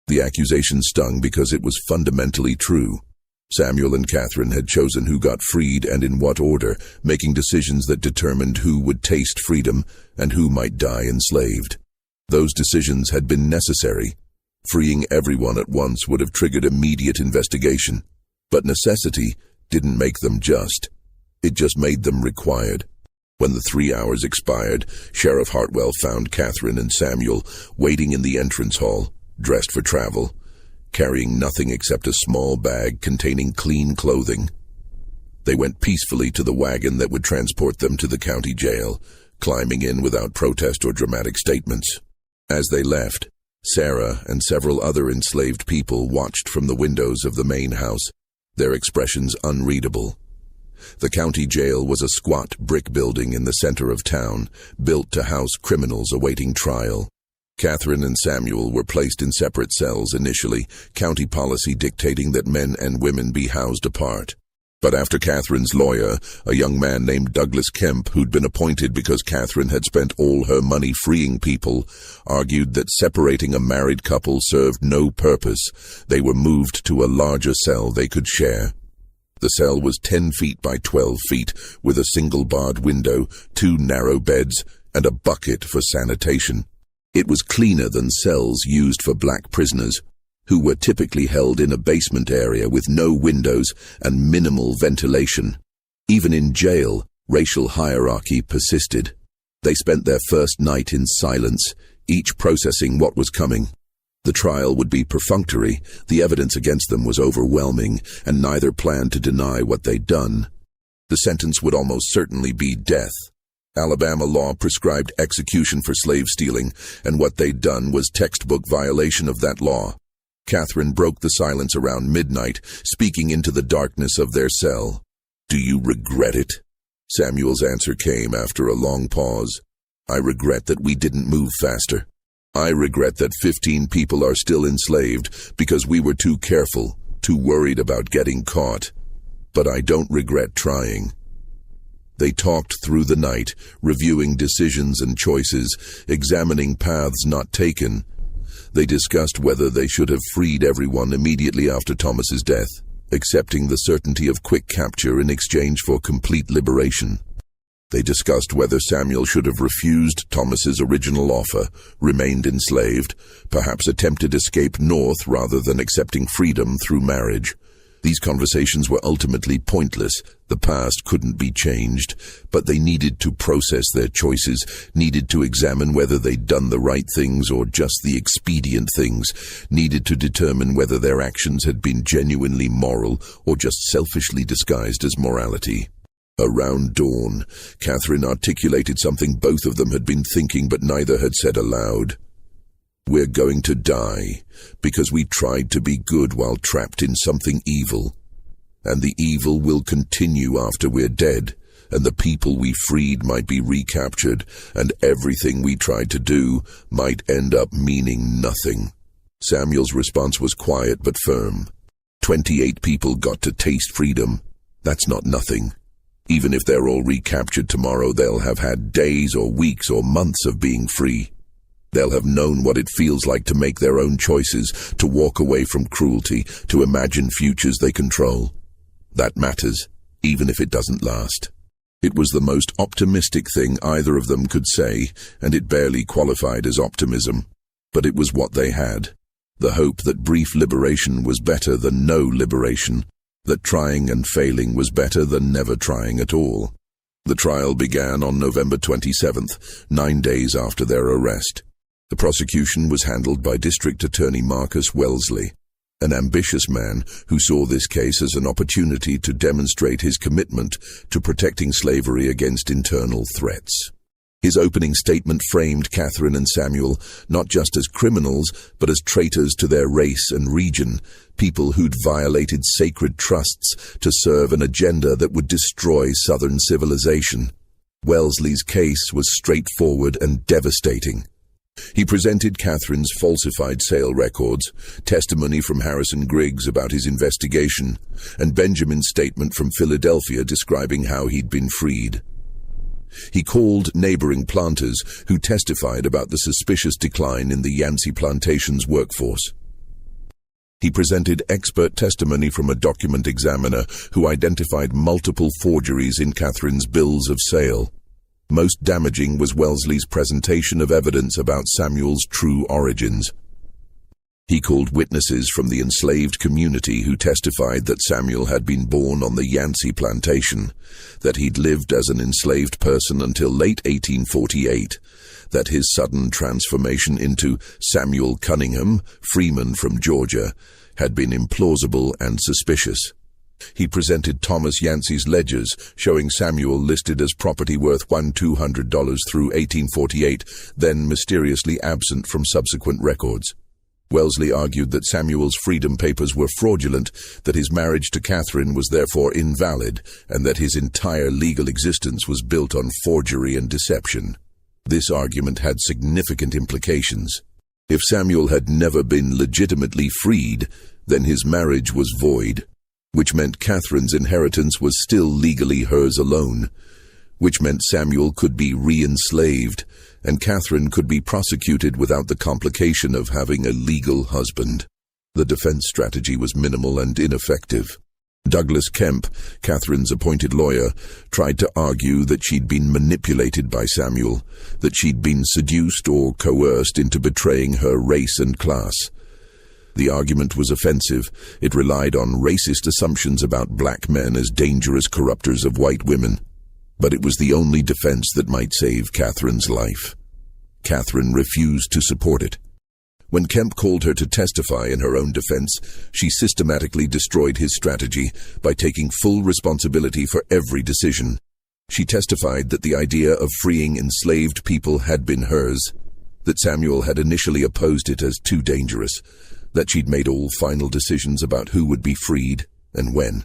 The accusation stung because it was fundamentally true. Samuel and Catherine had chosen who got freed and in what order, making decisions that determined who would taste freedom and who might die enslaved. Those decisions had been necessary. Freeing everyone at once would have triggered immediate investigation. But necessity didn't make them just. It just made them required. When the 3 hours expired, Sheriff Hartwell found Catherine and Samuel waiting in the entrance hall, dressed for travel, carrying nothing except a small bag containing clean clothing. They went peacefully to the wagon that would transport them to the county jail, climbing in without protest or dramatic statements. As they left, Sarah and several other enslaved people watched from the windows of the main house, their expressions unreadable. The county jail was a squat brick building in the center of town, built to house criminals awaiting trial. Catherine and Samuel were placed in separate cells initially, county policy dictating that men and women be housed apart. But after Catherine's lawyer, a young man named Douglas Kemp, who'd been appointed because Catherine had spent all her money freeing people, argued that separating a married couple served no purpose, they were moved to a larger cell they could share. The cell was 10 feet by 12 feet, with a single barred window, 2 narrow beds, and a bucket for sanitation. It was cleaner than cells used for black prisoners, who were typically held in a basement area with no windows and minimal ventilation. Even in jail, racial hierarchy persisted. They spent their first night in silence, each processing what was coming. The trial would be perfunctory, the evidence against them was overwhelming, and neither planned to deny what they'd done. The sentence would almost certainly be death. Alabama law prescribed execution for slave stealing, and what they'd done was textbook violation of that law. Catherine broke the silence around midnight, speaking into the darkness of their cell. "Do you regret it?" Samuel's answer came after a long pause. "I regret that we didn't move faster. I regret that 15 people are still enslaved because we were too careful, too worried about getting caught. But I don't regret trying." They talked through the night, reviewing decisions and choices, examining paths not taken. They discussed whether they should have freed everyone immediately after Thomas's death, accepting the certainty of quick capture in exchange for complete liberation. They discussed whether Samuel should have refused Thomas's original offer, remained enslaved, perhaps attempted escape north rather than accepting freedom through marriage. These conversations were ultimately pointless. The past couldn't be changed, but they needed to process their choices, needed to examine whether they'd done the right things or just the expedient things, needed to determine whether their actions had been genuinely moral or just selfishly disguised as morality. Around dawn, Catherine articulated something both of them had been thinking but neither had said aloud. "We're going to die because we tried to be good while trapped in something evil. And the evil will continue after we're dead, and the people we freed might be recaptured, and everything we tried to do might end up meaning nothing." Samuel's response was quiet but firm. 28 people got to taste freedom. That's not nothing. Even if they're all recaptured tomorrow, they'll have had days or weeks or months of being free. They'll have known what it feels like to make their own choices, to walk away from cruelty, to imagine futures they control. That matters, even if it doesn't last. It was the most optimistic thing either of them could say, and it barely qualified as optimism. But it was what they had. The hope that brief liberation was better than no liberation, that trying and failing was better than never trying at all. The trial began on November 27th, 9 days after their arrest. The prosecution was handled by District Attorney Marcus Wellesley, an ambitious man who saw this case as an opportunity to demonstrate his commitment to protecting slavery against internal threats. His opening statement framed Catherine and Samuel not just as criminals, but as traitors to their race and region, people who'd violated sacred trusts to serve an agenda that would destroy Southern civilization. Wellesley's case was straightforward and devastating. He presented Catherine's falsified sale records, testimony from Harrison Griggs about his investigation, and Benjamin's statement from Philadelphia describing how he'd been freed. He called neighboring planters who testified about the suspicious decline in the Yancey plantation's workforce. He presented expert testimony from a document examiner who identified multiple forgeries in Catherine's bills of sale. Most damaging was Wellesley's presentation of evidence about Samuel's true origins. He called witnesses from the enslaved community who testified that Samuel had been born on the Yancey plantation, that he'd lived as an enslaved person until late 1848, that his sudden transformation into Samuel Cunningham, freeman from Georgia, had been implausible and suspicious. He presented Thomas Yancey's ledgers, showing Samuel listed as property worth $1,200 through 1848, then mysteriously absent from subsequent records. Wellesley argued that Samuel's freedom papers were fraudulent, that his marriage to Catherine was therefore invalid, and that his entire legal existence was built on forgery and deception. This argument had significant implications. If Samuel had never been legitimately freed, then his marriage was void, which meant Catherine's inheritance was still legally hers alone, which meant Samuel could be re-enslaved, and Catherine could be prosecuted without the complication of having a legal husband. The defense strategy was minimal and ineffective. Douglas Kemp, Catherine's appointed lawyer, tried to argue that she'd been manipulated by Samuel, that she'd been seduced or coerced into betraying her race and class. The argument was offensive. It relied on racist assumptions about black men as dangerous corrupters of white women. But it was the only defense that might save Catherine's life. Catherine refused to support it. When Kemp called her to testify in her own defense, she systematically destroyed his strategy by taking full responsibility for every decision. She testified that the idea of freeing enslaved people had been hers, that Samuel had initially opposed it as too dangerous, that she'd made all final decisions about who would be freed and when.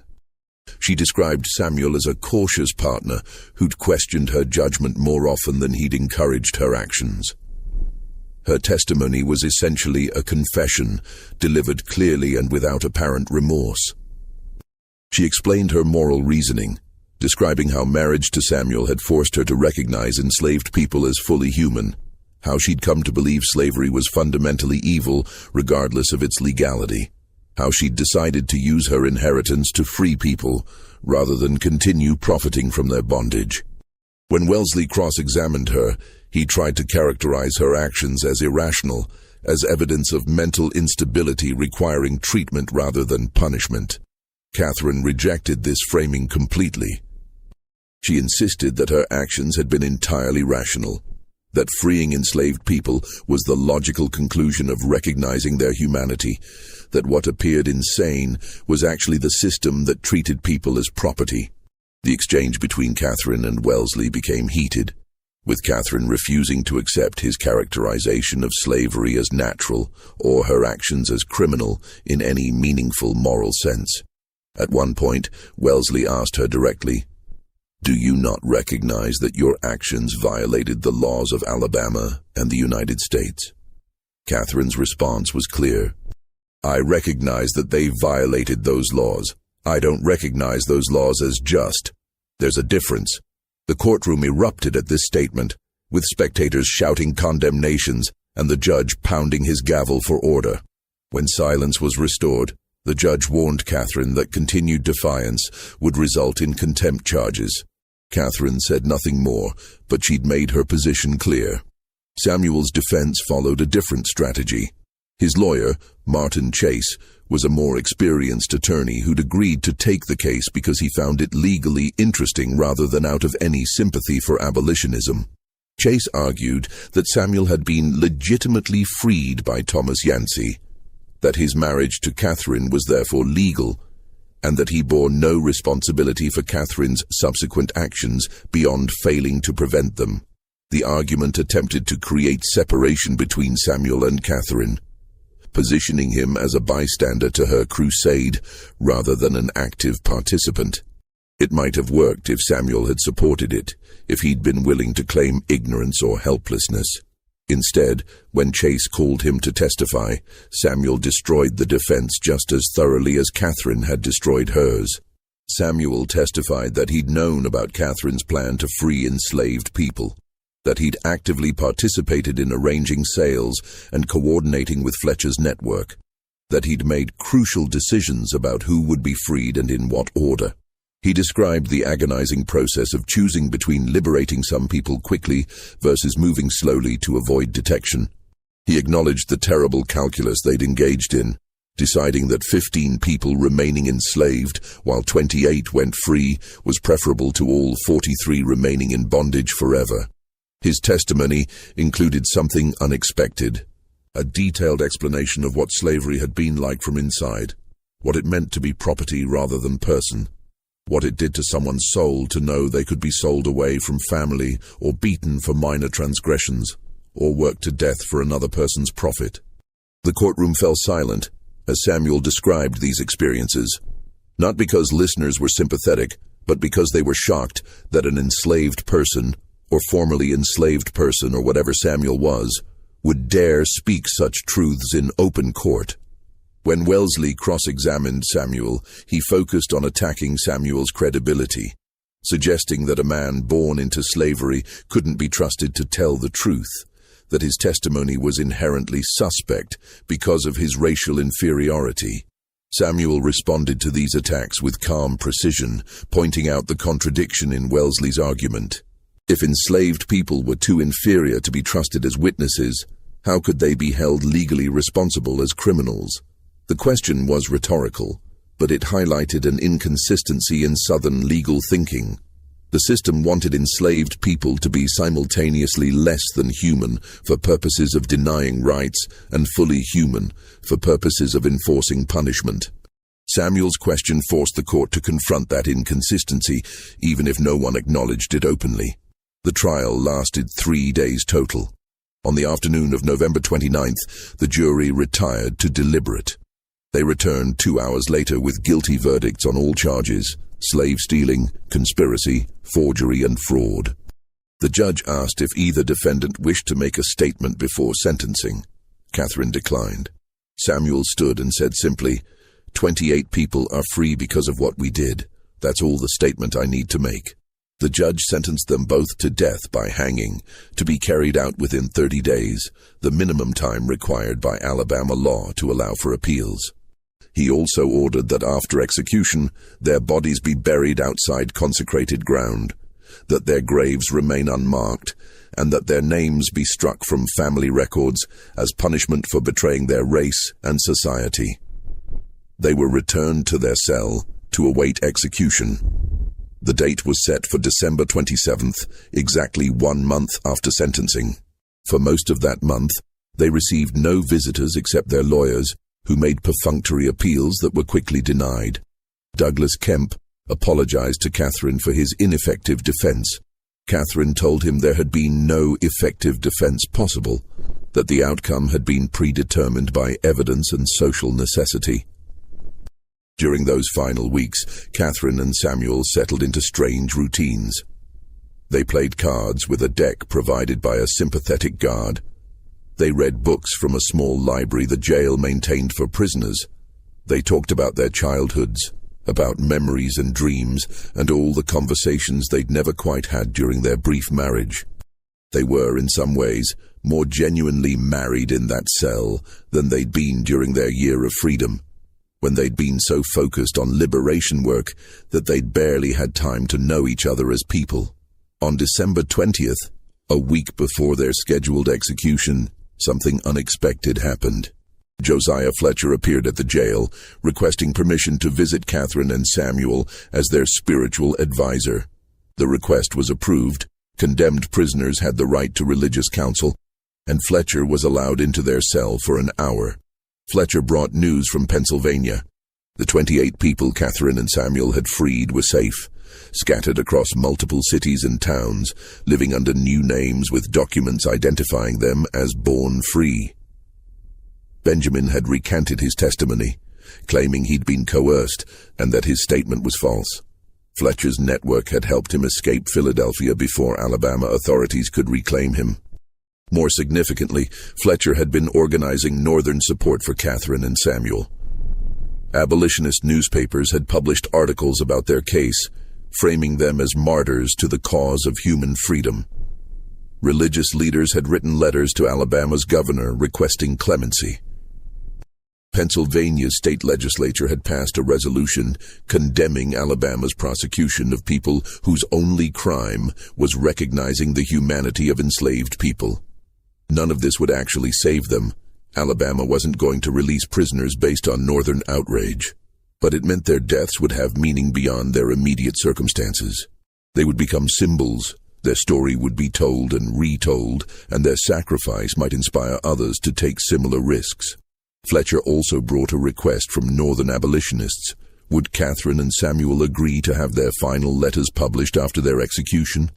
She described Samuel as a cautious partner who'd questioned her judgment more often than he'd encouraged her actions. Her testimony was essentially a confession, delivered clearly and without apparent remorse. She explained her moral reasoning, describing how marriage to Samuel had forced her to recognize enslaved people as fully human, how she'd come to believe slavery was fundamentally evil regardless of its legality, how she'd decided to use her inheritance to free people rather than continue profiting from their bondage. When Wellesley cross-examined her, he tried to characterize her actions as irrational, as evidence of mental instability requiring treatment rather than punishment. Catherine rejected this framing completely. She insisted that her actions had been entirely rational, that freeing enslaved people was the logical conclusion of recognizing their humanity, that what appeared insane was actually the system that treated people as property. The exchange between Catherine and Wellesley became heated, with Catherine refusing to accept his characterization of slavery as natural or her actions as criminal in any meaningful moral sense. At one point, Wellesley asked her directly, "Do you not recognize that your actions violated the laws of Alabama and the United States?" Catherine's response was clear. "I recognize that they violated those laws. I don't recognize those laws as just. There's a difference." The courtroom erupted at this statement, with spectators shouting condemnations and the judge pounding his gavel for order. When silence was restored, the judge warned Catherine that continued defiance would result in contempt charges. Catherine said nothing more, but she'd made her position clear. Samuel's defense followed a different strategy. His lawyer, Martin Chase, was a more experienced attorney who'd agreed to take the case because he found it legally interesting rather than out of any sympathy for abolitionism. Chase argued that Samuel had been legitimately freed by Thomas Yancey, that his marriage to Catherine was therefore legal, and that he bore no responsibility for Catherine's subsequent actions beyond failing to prevent them. The argument attempted to create separation between Samuel and Catherine, positioning him as a bystander to her crusade rather than an active participant. It might have worked if Samuel had supported it, if he'd been willing to claim ignorance or helplessness. Instead, when Chase called him to testify, Samuel destroyed the defense just as thoroughly as Catherine had destroyed hers. Samuel testified that he'd known about Catherine's plan to free enslaved people, that he'd actively participated in arranging sales and coordinating with Fletcher's network, that he'd made crucial decisions about who would be freed and in what order. He described the agonizing process of choosing between liberating some people quickly versus moving slowly to avoid detection. He acknowledged the terrible calculus they'd engaged in, deciding that 15 people remaining enslaved while 28 went free was preferable to all 43 remaining in bondage forever. His testimony included something unexpected, a detailed explanation of what slavery had been like from inside, what it meant to be property rather than person, what it did to someone's soul to know they could be sold away from family or beaten for minor transgressions, or worked to death for another person's profit. The courtroom fell silent as Samuel described these experiences, not because listeners were sympathetic, but because they were shocked that an enslaved person, or formerly enslaved person, or whatever Samuel was, would dare speak such truths in open court. When Wellesley cross-examined Samuel, he focused on attacking Samuel's credibility, suggesting that a man born into slavery couldn't be trusted to tell the truth, that his testimony was inherently suspect because of his racial inferiority. Samuel responded to these attacks with calm precision, pointing out the contradiction in Wellesley's argument. If enslaved people were too inferior to be trusted as witnesses, how could they be held legally responsible as criminals? The question was rhetorical, but it highlighted an inconsistency in Southern legal thinking. The system wanted enslaved people to be simultaneously less than human for purposes of denying rights and fully human for purposes of enforcing punishment. Samuel's question forced the court to confront that inconsistency, even if no one acknowledged it openly. The trial lasted 3 days total. On the afternoon of November 29th, the jury retired to deliberate. They returned 2 hours later with guilty verdicts on all charges: slave stealing, conspiracy, forgery, and fraud. The judge asked if either defendant wished to make a statement before sentencing. Catherine declined. Samuel stood and said simply, 28 people are free because of what we did. That's all the statement I need to make. The judge sentenced them both to death by hanging, to be carried out within 30 days, the minimum time required by Alabama law to allow for appeals. He also ordered that after execution, their bodies be buried outside consecrated ground, that their graves remain unmarked, and that their names be struck from family records as punishment for betraying their race and society. They were returned to their cell to await execution. The date was set for December 27th, exactly 1 month after sentencing. For most of that month, they received no visitors except their lawyers, who made perfunctory appeals that were quickly denied. Douglas Kemp apologized to Catherine for his ineffective defense. Catherine told him there had been no effective defense possible, that the outcome had been predetermined by evidence and social necessity. During those final weeks, Catherine and Samuel settled into strange routines. They played cards with a deck provided by a sympathetic guard. They read books from a small library the jail maintained for prisoners. They talked about their childhoods, about memories and dreams, and all the conversations they'd never quite had during their brief marriage. They were, in some ways, more genuinely married in that cell than they'd been during their year of freedom, when they'd been so focused on liberation work that they'd barely had time to know each other as people. On December 20th, a week before their scheduled execution, something unexpected happened. Josiah Fletcher appeared at the jail, requesting permission to visit Catherine and Samuel as their spiritual advisor. The request was approved, condemned prisoners had the right to religious counsel, and Fletcher was allowed into their cell for an hour. Fletcher brought news from Pennsylvania. The 28 people Catherine and Samuel had freed were safe, scattered across multiple cities and towns, living under new names with documents identifying them as born free. Benjamin had recanted his testimony, claiming he'd been coerced and that his statement was false. Fletcher's network had helped him escape Philadelphia before Alabama authorities could reclaim him. More significantly, Fletcher had been organizing Northern support for Catherine and Samuel. Abolitionist newspapers had published articles about their case, framing them as martyrs to the cause of human freedom. Religious leaders had written letters to Alabama's governor requesting clemency. Pennsylvania's state legislature had passed a resolution condemning Alabama's prosecution of people whose only crime was recognizing the humanity of enslaved people. None of this would actually save them. Alabama wasn't going to release prisoners based on Northern outrage, but it meant their deaths would have meaning beyond their immediate circumstances. They would become symbols. Their story would be told and retold, and their sacrifice might inspire others to take similar risks. Fletcher also brought a request from Northern abolitionists. Would Catherine and Samuel agree to have their final letters published after their execution?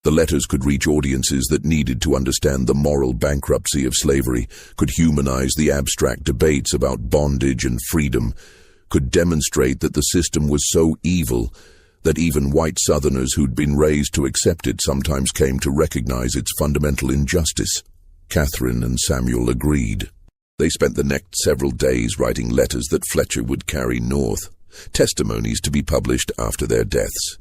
The letters could reach audiences that needed to understand the moral bankruptcy of slavery, could humanize the abstract debates about bondage and freedom, could demonstrate that the system was so evil that even white Southerners who'd been raised to accept it sometimes came to recognize its fundamental injustice. Catherine and Samuel agreed. They spent the next several days writing letters that Fletcher would carry north, testimonies to be published after their deaths.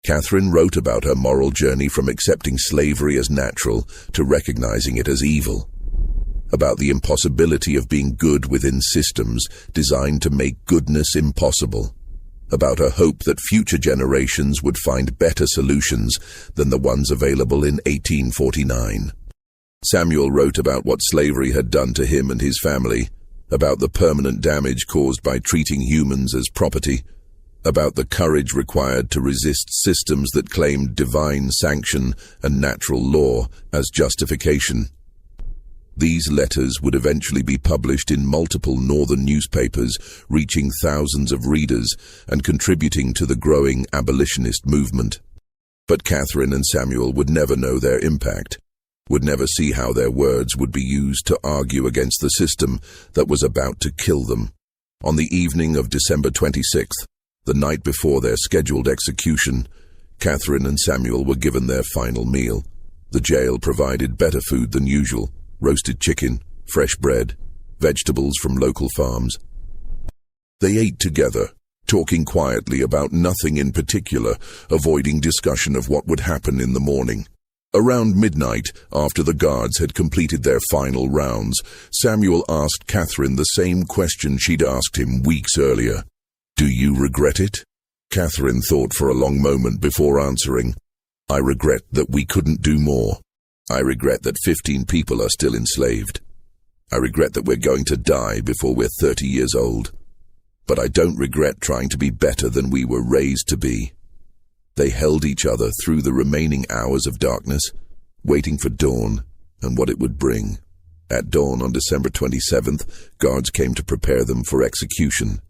Catherine wrote about her moral journey from accepting slavery as natural to recognizing it as evil, about the impossibility of being good within systems designed to make goodness impossible, about her hope that future generations would find better solutions than the ones available in 1849. Samuel wrote about what slavery had done to him and his family, about the permanent damage caused by treating humans as property, about the courage required to resist systems that claimed divine sanction and natural law as justification. These letters would eventually be published in multiple Northern newspapers, reaching thousands of readers and contributing to the growing abolitionist movement. But Catherine and Samuel would never know their impact, would never see how their words would be used to argue against the system that was about to kill them. On the evening of December 26th, the night before their scheduled execution, Catherine and Samuel were given their final meal. The jail provided better food than usual: roasted chicken, fresh bread, vegetables from local farms. They ate together, talking quietly about nothing in particular, avoiding discussion of what would happen in the morning. Around midnight, after the guards had completed their final rounds, Samuel asked Catherine the same question she'd asked him weeks earlier. "Do you regret it?" Catherine thought for a long moment before answering. I regret that we couldn't do more. I regret that 15 people are still enslaved. I regret that we're going to die before we're 30 years old. But I don't regret trying to be better than we were raised to be. They held each other through the remaining hours of darkness, waiting for dawn and what it would bring. At dawn on December 27th, guards came to prepare them for execution.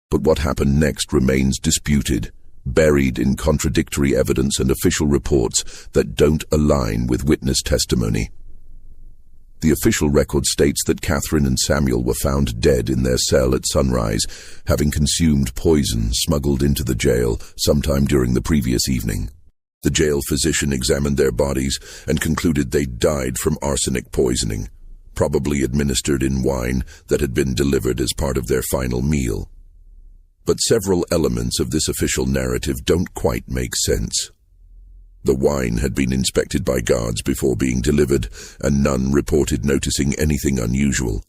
But what happened next remains disputed, buried in contradictory evidence and official reports that don't align with witness testimony. The official record states that Catherine and Samuel were found dead in their cell at sunrise, having consumed poison smuggled into the jail sometime during the previous evening. The jail physician examined their bodies and concluded they died from arsenic poisoning, probably administered in wine that had been delivered as part of their final meal. But several elements of this official narrative don't quite make sense. The wine had been inspected by guards before being delivered, and none reported noticing anything unusual.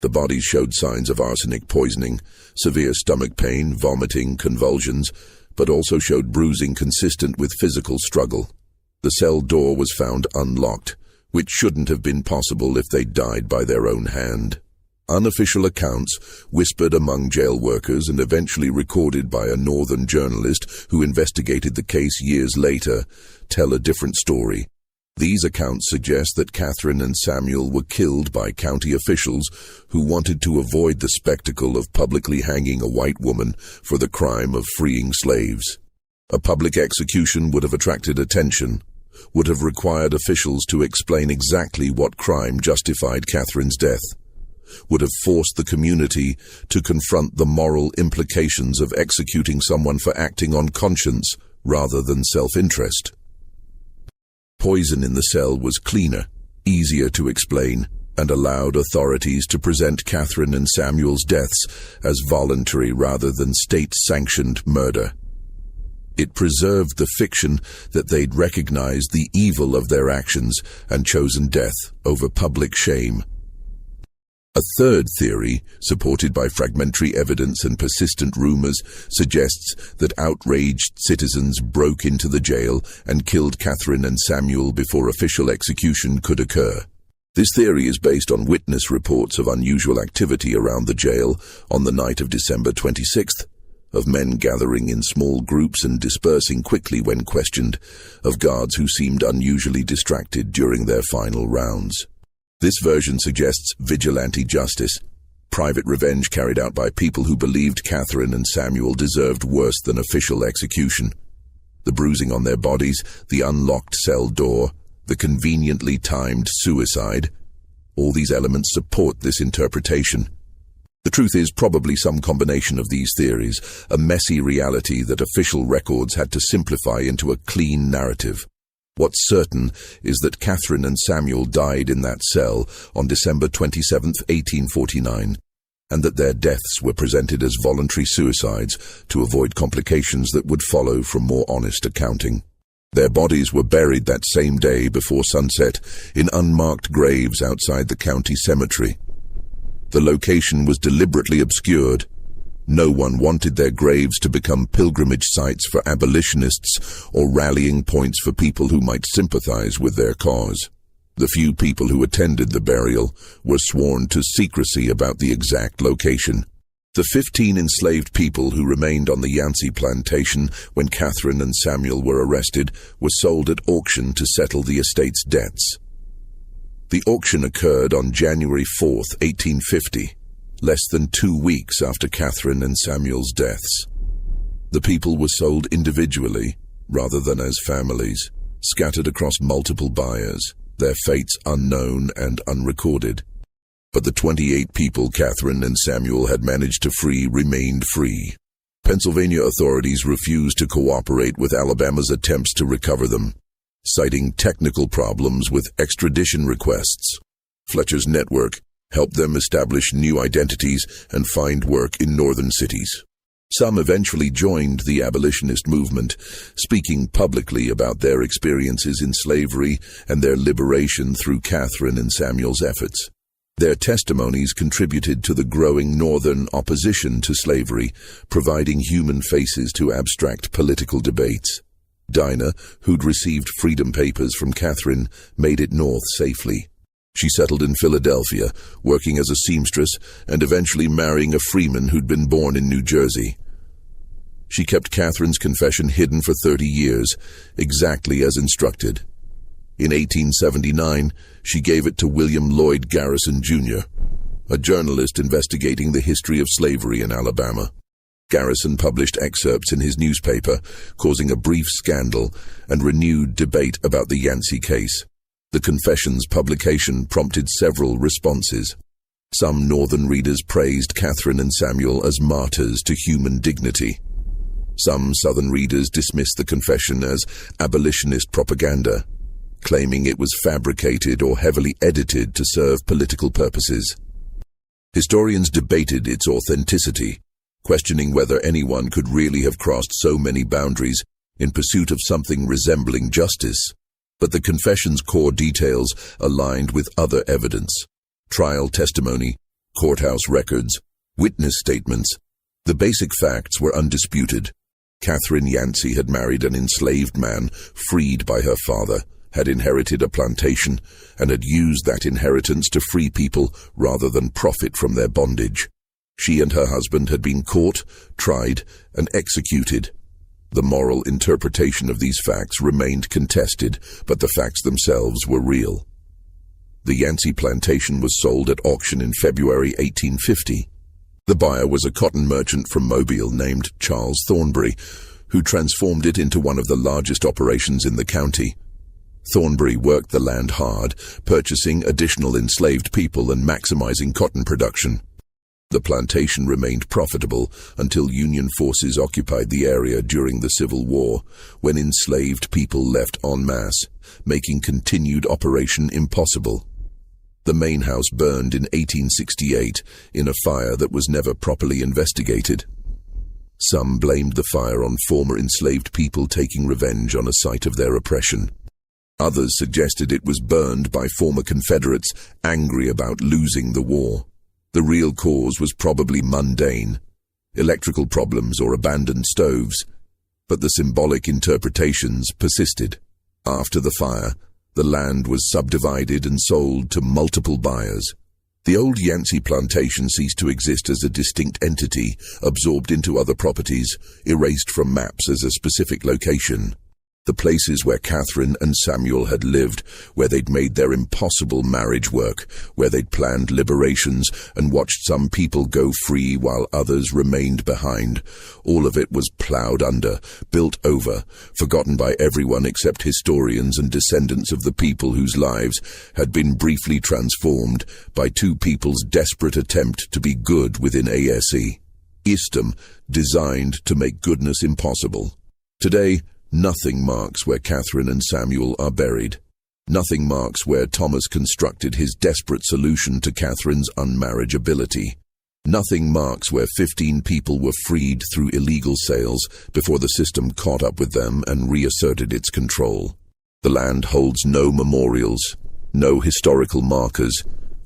The bodies showed signs of arsenic poisoning, severe stomach pain, vomiting, convulsions, but also showed bruising consistent with physical struggle. The cell door was found unlocked, which shouldn't have been possible if they died by their own hand. Unofficial accounts, whispered among jail workers and eventually recorded by a northern journalist who investigated the case years later, tell a different story. These accounts suggest that Catherine and Samuel were killed by county officials who wanted to avoid the spectacle of publicly hanging a white woman for the crime of freeing slaves. A public execution would have attracted attention, would have required officials to explain exactly what crime justified Catherine's death, would have forced the community to confront the moral implications of executing someone for acting on conscience rather than self-interest. Poison in the cell was cleaner, easier to explain, and allowed authorities to present Catherine and Samuel's deaths as voluntary rather than state-sanctioned murder. It preserved the fiction that they'd recognized the evil of their actions and chosen death over public shame. A third theory, supported by fragmentary evidence and persistent rumors, suggests that outraged citizens broke into the jail and killed Catherine and Samuel before official execution could occur. This theory is based on witness reports of unusual activity around the jail on the night of December 26th, of men gathering in small groups and dispersing quickly when questioned, of guards who seemed unusually distracted during their final rounds. This version suggests vigilante justice, private revenge carried out by people who believed Catherine and Samuel deserved worse than official execution. The bruising on their bodies, the unlocked cell door, the conveniently timed suicide, all these elements support this interpretation. The truth is probably some combination of these theories, a messy reality that official records had to simplify into a clean narrative. What's certain is that Catherine and Samuel died in that cell on December 27, 1849, and that their deaths were presented as voluntary suicides to avoid complications that would follow from more honest accounting. Their bodies were buried that same day before sunset in unmarked graves outside the county cemetery. The location was deliberately obscured. No one wanted their graves to become pilgrimage sites for abolitionists or rallying points for people who might sympathize with their cause. The few people who attended the burial were sworn to secrecy about the exact location. The 15 enslaved people who remained on the Yancey plantation when Catherine and Samuel were arrested were sold at auction to settle the estate's debts. The auction occurred on January 4, 1850. Less than 2 weeks after Catherine and Samuel's deaths. The people were sold individually, rather than as families, scattered across multiple buyers, their fates unknown and unrecorded. But the 28 people Catherine and Samuel had managed to free remained free. Pennsylvania authorities refused to cooperate with Alabama's attempts to recover them, citing technical problems with extradition requests. Fletcher's network helped them establish new identities and find work in northern cities. Some eventually joined the abolitionist movement, speaking publicly about their experiences in slavery and their liberation through Catherine and Samuel's efforts. Their testimonies contributed to the growing northern opposition to slavery, providing human faces to abstract political debates. Dinah, who'd received freedom papers from Catherine, made it north safely. She settled in Philadelphia, working as a seamstress and eventually marrying a freeman who'd been born in New Jersey. She kept Catherine's confession hidden for 30 years, exactly as instructed. In 1879, she gave it to William Lloyd Garrison, Jr., a journalist investigating the history of slavery in Alabama. Garrison published excerpts in his newspaper, causing a brief scandal and renewed debate about the Yancey case. The confession's publication prompted several responses. Some northern readers praised Catherine and Samuel as martyrs to human dignity. Some southern readers dismissed the confession as abolitionist propaganda, claiming it was fabricated or heavily edited to serve political purposes. Historians debated its authenticity, questioning whether anyone could really have crossed so many boundaries in pursuit of something resembling justice. But the confession's core details aligned with other evidence: trial testimony, courthouse records, witness statements. The basic facts were undisputed. Catherine Yancey had married an enslaved man freed by her father, had inherited a plantation, and had used that inheritance to free people rather than profit from their bondage. She and her husband had been caught, tried, and executed. The moral interpretation of these facts remained contested, but the facts themselves were real. The Yancey plantation was sold at auction in February 1850. The buyer was a cotton merchant from Mobile named Charles Thornbury, who transformed it into one of the largest operations in the county. Thornbury worked the land hard, purchasing additional enslaved people and maximizing cotton production. The plantation remained profitable until Union forces occupied the area during the Civil War, when enslaved people left en masse, making continued operation impossible. The main house burned in 1868 in a fire that was never properly investigated. Some blamed the fire on former enslaved people taking revenge on a site of their oppression. Others suggested it was burned by former Confederates angry about losing the war. The real cause was probably mundane, electrical problems or abandoned stoves, but the symbolic interpretations persisted. After the fire, the land was subdivided and sold to multiple buyers. The old Yancey plantation ceased to exist as a distinct entity, absorbed into other properties, erased from maps as a specific location. The places where Catherine and Samuel had lived, where they'd made their impossible marriage work, where they'd planned liberations and watched some people go free while others remained behind. All of it was plowed under, built over, forgotten by everyone except historians and descendants of the people whose lives had been briefly transformed by two people's desperate attempt to be good within ASE. Istum, designed to make goodness impossible. Today, nothing marks where Catherine and Samuel are buried. Nothing marks where Thomas constructed his desperate solution to Catherine's unmarriageability. Nothing marks where 15 people were freed through illegal sales before the system caught up with them and reasserted its control. The land holds no memorials, no historical markers,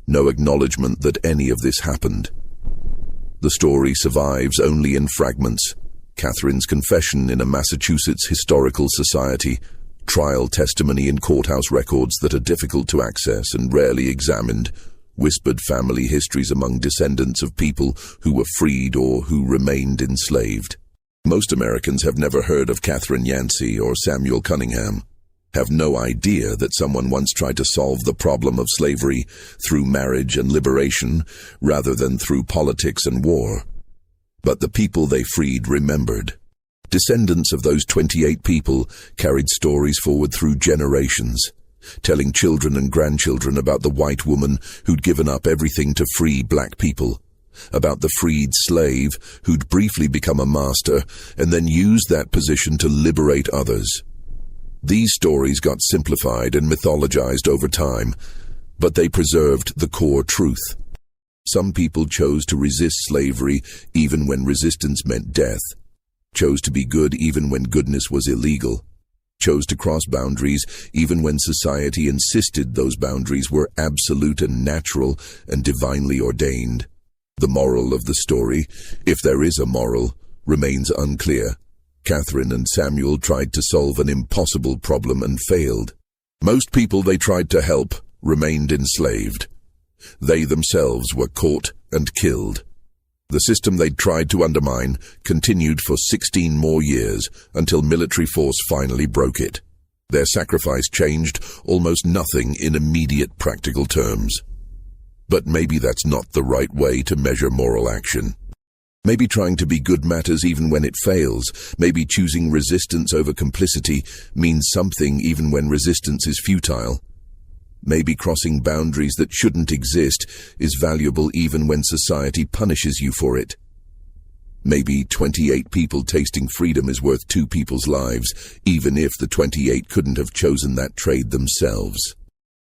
no acknowledgement that any of this happened. The story survives only in fragments. Catherine's confession in a Massachusetts historical society, trial testimony in courthouse records that are difficult to access and rarely examined, whispered family histories among descendants of people who were freed or who remained enslaved. Most Americans have never heard of Catherine Yancey or Samuel Cunningham, have no idea that someone once tried to solve the problem of slavery through marriage and liberation rather than through politics and war. But the people they freed remembered. Descendants of those 28 people carried stories forward through generations, telling children and grandchildren about the white woman who'd given up everything to free black people, about the freed slave who'd briefly become a master and then used that position to liberate others. These stories got simplified and mythologized over time, but they preserved the core truth. Some people chose to resist slavery even when resistance meant death, chose to be good even when goodness was illegal, chose to cross boundaries even when society insisted those boundaries were absolute and natural and divinely ordained. The moral of the story, if there is a moral, remains unclear. Catherine and Samuel tried to solve an impossible problem and failed. Most people they tried to help remained enslaved. They themselves were caught and killed. The system they'd tried to undermine continued for 16 more years until military force finally broke it. Their sacrifice changed almost nothing in immediate practical terms. But maybe that's not the right way to measure moral action. Maybe trying to be good matters even when it fails. Maybe choosing resistance over complicity means something even when resistance is futile. Maybe crossing boundaries that shouldn't exist is valuable even when society punishes you for it. Maybe 28 people tasting freedom is worth 2 people's lives, even if the 28 couldn't have chosen that trade themselves.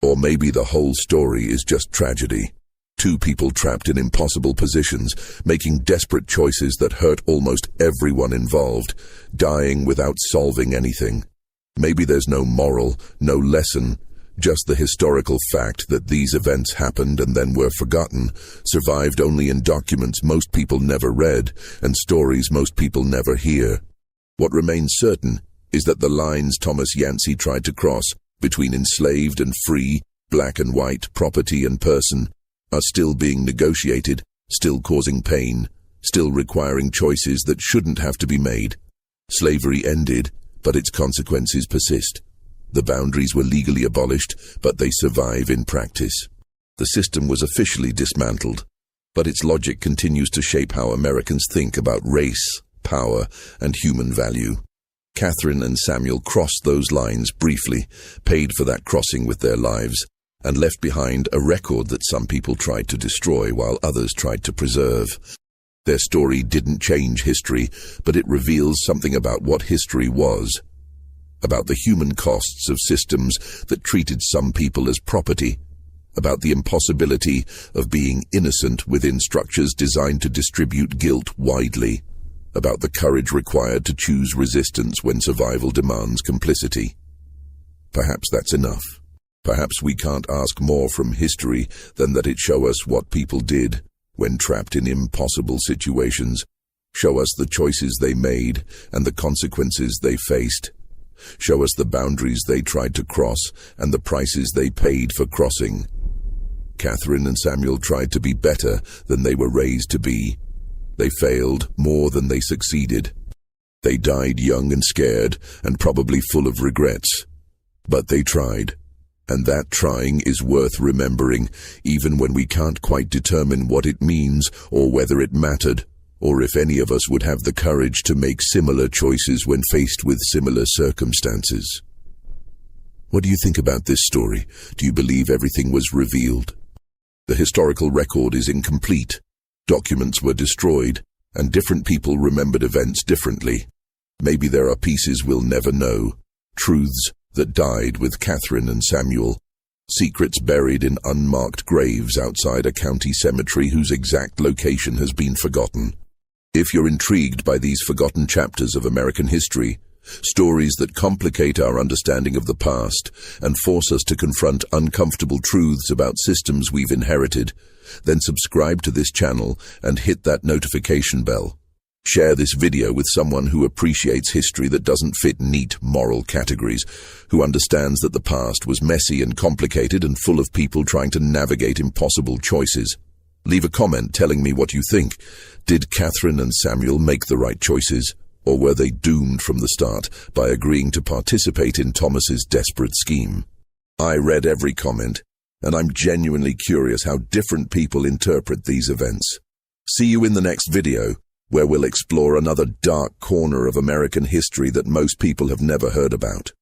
Or maybe the whole story is just tragedy. 2 people trapped in impossible positions, making desperate choices that hurt almost everyone involved, dying without solving anything. Maybe there's no moral, no lesson, just the historical fact that these events happened and then were forgotten, survived only in documents most people never read, and stories most people never hear. What remains certain is that the lines Thomas Yancey tried to cross between enslaved and free, black and white, property and person, are still being negotiated, still causing pain, still requiring choices that shouldn't have to be made. Slavery ended, but its consequences persist. The boundaries were legally abolished, but they survive in practice. The system was officially dismantled, but its logic continues to shape how Americans think about race, power, and human value. Catherine and Samuel crossed those lines briefly, paid for that crossing with their lives, and left behind a record that some people tried to destroy while others tried to preserve. Their story didn't change history, but it reveals something about what history was, about the human costs of systems that treated some people as property, about the impossibility of being innocent within structures designed to distribute guilt widely, about the courage required to choose resistance when survival demands complicity. Perhaps that's enough. Perhaps we can't ask more from history than that it show us what people did when trapped in impossible situations, show us the choices they made and the consequences they faced, show us the boundaries they tried to cross and the prices they paid for crossing. Catherine and Samuel tried to be better than they were raised to be. They failed more than they succeeded. They died young and scared and probably full of regrets. But they tried. And that trying is worth remembering, even when we can't quite determine what it means or whether it mattered, or if any of us would have the courage to make similar choices when faced with similar circumstances. What do you think about this story? Do you believe everything was revealed? The historical record is incomplete. Documents were destroyed, and different people remembered events differently. Maybe there are pieces we'll never know, truths that died with Catherine and Samuel, secrets buried in unmarked graves outside a county cemetery whose exact location has been forgotten. If you're intrigued by these forgotten chapters of American history, stories that complicate our understanding of the past and force us to confront uncomfortable truths about systems we've inherited, then subscribe to this channel and hit that notification bell. Share this video with someone who appreciates history that doesn't fit neat moral categories, who understands that the past was messy and complicated and full of people trying to navigate impossible choices. Leave a comment telling me what you think. Did Catherine and Samuel make the right choices, or were they doomed from the start by agreeing to participate in Thomas's desperate scheme? I read every comment, and I'm genuinely curious how different people interpret these events. See you in the next video, where we'll explore another dark corner of American history that most people have never heard about.